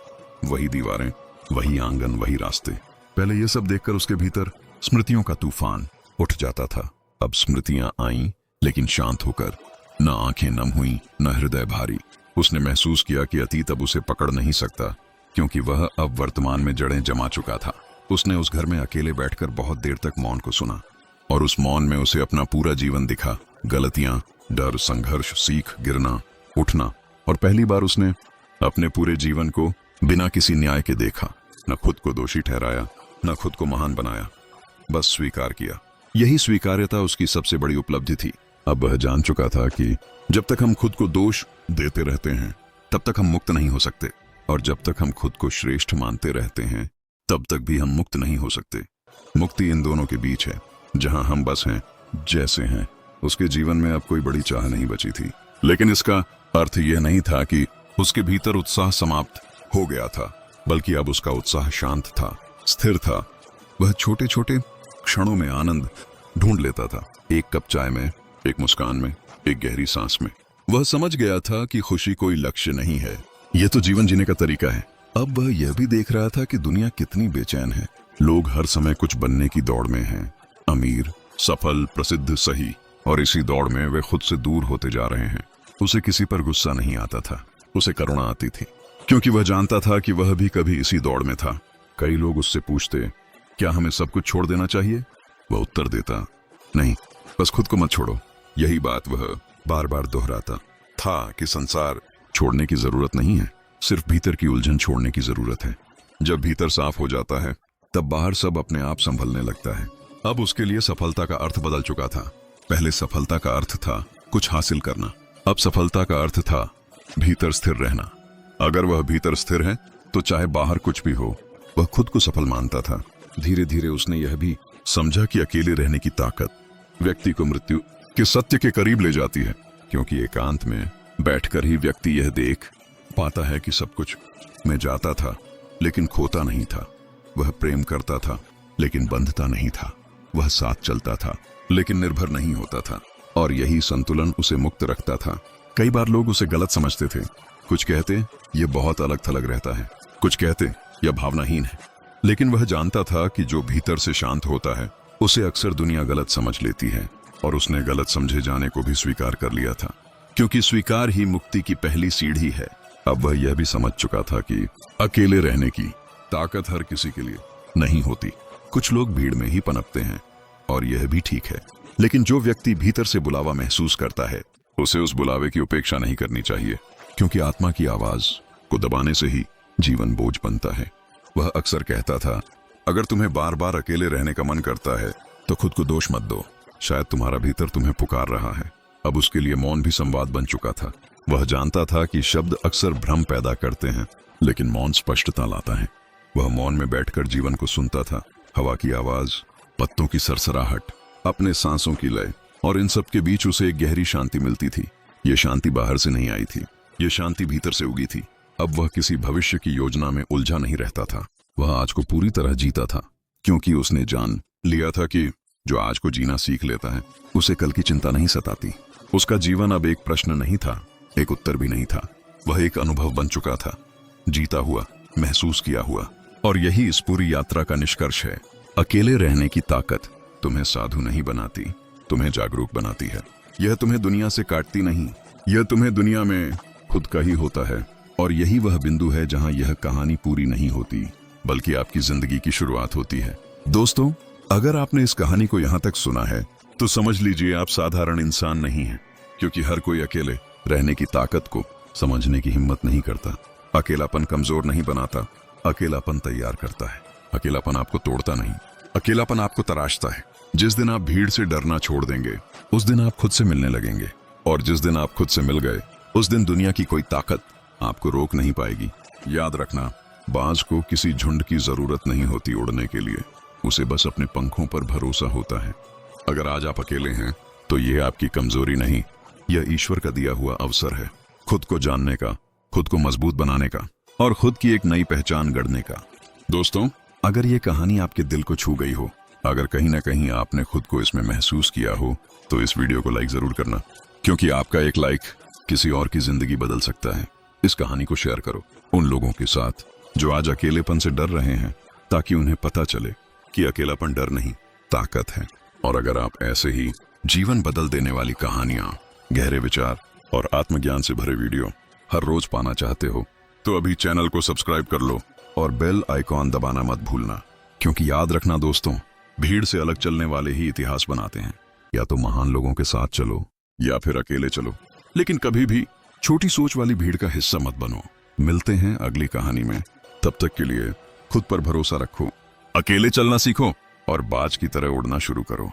वही दीवारें, वही आंगन, वही रास्ते। पहले ये सब देखकर उसके भीतर स्मृतियों का तूफान उठ जाता था। अब स्मृतियां आईं लेकिन शांत होकर, न आंखें नम हुई न हृदय भारी। उसने महसूस किया कि अतीत अब उसे पकड़ नहीं सकता, क्योंकि वह अब वर्तमान में जड़ें जमा चुका था। उसने उस घर में अकेले बैठकर बहुत देर तक मौन को सुना, और उस मौन में उसे अपना पूरा जीवन दिखा। गलतियां, डर, संघर्ष, सीख, गिरना, उठना। और पहली बार उसने अपने पूरे जीवन को बिना किसी न्याय के देखा। न खुद को दोषी ठहराया, न खुद को महान बनाया, बस स्वीकार किया। यही स्वीकार्यता उसकी सबसे बड़ी उपलब्धि थी। अब वह जान चुका था कि जब तक हम खुद को दोष देते रहते हैं तब तक हम मुक्त नहीं हो सकते, और जब तक हम खुद को श्रेष्ठ मानते रहते हैं तब तक भी हम मुक्त नहीं हो सकते। मुक्ति इन दोनों के बीच है, जहां हम बस हैं जैसे हैं। उसके जीवन में अब कोई बड़ी चाह नहीं बची थी, लेकिन इसका अर्थ यह नहीं था कि उसके भीतर उत्साह समाप्त हो गया था, बल्कि अब उसका उत्साह शांत था, स्थिर था। वह छोटे छोटे क्षणों में आनंद ढूंढ लेता था, एक कप चाय में, एक मुस्कान में, एक गहरी सांस में। वह समझ गया था कि खुशी कोई लक्ष्य नहीं है, यह तो जीवन जीने का तरीका है। अब वह यह भी देख रहा था कि दुनिया कितनी बेचैन है। लोग हर समय कुछ बनने की दौड़ में हैं, अमीर, सफल, प्रसिद्ध, सही, और इसी दौड़ में वे खुद से दूर होते जा रहे हैं। उसे किसी पर गुस्सा नहीं आता था, उसे करुणा आती थी, क्योंकि वह जानता था कि वह भी कभी इसी दौड़ में था। कई लोग उससे पूछते, क्या हमें सब कुछ छोड़ देना चाहिए? वह उत्तर देता, नहीं, बस खुद को मत छोड़ो। यही बात वह बार बार दोहराता था कि संसार छोड़ने की जरूरत नहीं है, सिर्फ भीतर की उलझन छोड़ने की जरूरत है। जब भीतर साफ हो जाता है तब बाहर सब अपने आप संभलने लगता है। अब उसके लिए सफलता का अर्थ बदल चुका था। पहले सफलता का अर्थ था कुछ हासिल करना, अब सफलता का अर्थ था भीतर स्थिर रहना। अगर वह भीतर स्थिर है तो चाहे बाहर कुछ भी हो, वह खुद को सफल मानता था। धीरे धीरे उसने यह भी समझा कि अकेले रहने की ताकत व्यक्ति को मृत्यु के सत्य के करीब ले जाती है, क्योंकि एकांत में बैठकर ही व्यक्ति यह देख पाता है कि सब कुछ में जाता था लेकिन खोता नहीं था। वह प्रेम करता था लेकिन बंधता नहीं था। वह साथ चलता था लेकिन निर्भर नहीं होता था, और यही संतुलन उसे मुक्त रखता था। कई बार लोग उसे गलत समझते थे। कुछ कहते ये बहुत अलग थलग रहता है, कुछ कहते यह भावनाहीन है, लेकिन वह जानता था कि जो भीतर से शांत होता है उसे अक्सर दुनिया गलत समझ लेती है, और उसने गलत समझे जाने को भी स्वीकार कर लिया था, क्योंकि स्वीकार ही मुक्ति की पहली सीढ़ी है। अब वह यह भी समझ चुका था कि अकेले रहने की ताकत हर किसी के लिए नहीं होती। कुछ लोग भीड़ में ही पनपते हैं और यह भी ठीक है, लेकिन जो व्यक्ति भीतर से बुलावा महसूस करता है उसे उस बुलावे की उपेक्षा नहीं करनी चाहिए, क्योंकि आत्मा की आवाज को दबाने से ही जीवन बोझ बनता है। वह अक्सर कहता था, अगर तुम्हें बार बार अकेले रहने का मन करता है तो खुद को दोष मत दो, शायद तुम्हारा भीतर तुम्हें पुकार रहा है। अब उसके लिए मौन भी संवाद बन चुका था। वह जानता था कि शब्द अक्सर भ्रम पैदा करते हैं, लेकिन मौन स्पष्टता लाता है। वह मौन में बैठकर जीवन को सुनता था, हवा की आवाज, पत्तों की सरसराहट, अपने सांसों की लय, और इन सब के बीच उसे एक गहरी शांति मिलती थी। ये शांति बाहर से नहीं आई थी, ये शांति भीतर से उगी थी। अब वह किसी भविष्य की योजना में उलझा नहीं रहता था। वह आज को पूरी तरह जीता था, क्योंकि उसने जान लिया था कि जो आज को जीना सीख लेता है उसे कल की चिंता नहीं सताती। उसका जीवन अब एक प्रश्न नहीं था, एक उत्तर भी नहीं था। वह एक अनुभव बन चुका था, जीता हुआ, महसूस किया हुआ। और यही इस पूरी यात्रा का निष्कर्ष है। अकेले रहने की ताकत तुम्हें साधु नहीं बनाती, तुम्हें जागरूक बनाती है। यह तुम्हें दुनिया से काटती नहीं, यह तुम्हें दुनिया में खुद का ही होता है। और यही वह बिंदु है जहां यह कहानी पूरी नहीं होती, बल्कि आपकी जिंदगी की शुरुआत होती है। दोस्तों, अगर आपने इस कहानी को यहां तक सुना है तो समझ लीजिए आप साधारण इंसान नहीं हैं, क्योंकि हर कोई अकेले रहने की ताकत को समझने की हिम्मत नहीं करता। अकेलापन कमजोर नहीं बनाता, अकेलापन तैयार करता है। अकेलापन आपको तोड़ता नहीं, अकेलापन आपको तराशता है। जिस दिन आप भीड़ से डरना छोड़ देंगे उस दिन आप खुद से मिलने लगेंगे, और जिस दिन आप खुद से मिल गए उस दिन दुनिया की कोई ताकत आपको रोक नहीं पाएगी। याद रखना, बाज को किसी झुंड की जरूरत नहीं होती उड़ने के लिए, उसे बस अपने पंखों पर भरोसा होता है। अगर आज आप अकेले हैं तो यह आपकी कमजोरी नहीं, यह ईश्वर का दिया हुआ अवसर है, खुद को जानने का, खुद को मजबूत बनाने का, और खुद की एक नई पहचान गढ़ने का। दोस्तों, अगर ये कहानी आपके दिल को छू गई हो, अगर कहीं ना कहीं आपने खुद को इसमें महसूस किया हो, तो इस वीडियो को लाइक जरूर करना, क्योंकि आपका एक लाइक किसी और की जिंदगी बदल सकता है। इस कहानी को शेयर करो उन लोगों के साथ जो आज अकेलेपन से डर रहे हैं, ताकि उन्हें पता चले कि अकेलापन डर नहीं, ताकत है। और अगर आप ऐसे ही जीवन बदल देने वाली कहानियां, गहरे विचार और आत्मज्ञान से भरे वीडियो हर रोज पाना चाहते हो, तो अभी चैनल को सब्सक्राइब कर लो और बेल आइकॉन दबाना मत भूलना, क्योंकि याद रखना दोस्तों, भीड़ से अलग चलने वाले ही इतिहास बनाते हैं। या तो महान लोगों के साथ चलो या फिर अकेले चलो, लेकिन कभी भी छोटी सोच वाली भीड़ का हिस्सा मत बनो। मिलते हैं अगली कहानी में, तब तक के लिए खुद पर भरोसा रखो, अकेले चलना सीखो और बाज की तरह उड़ना शुरू करो।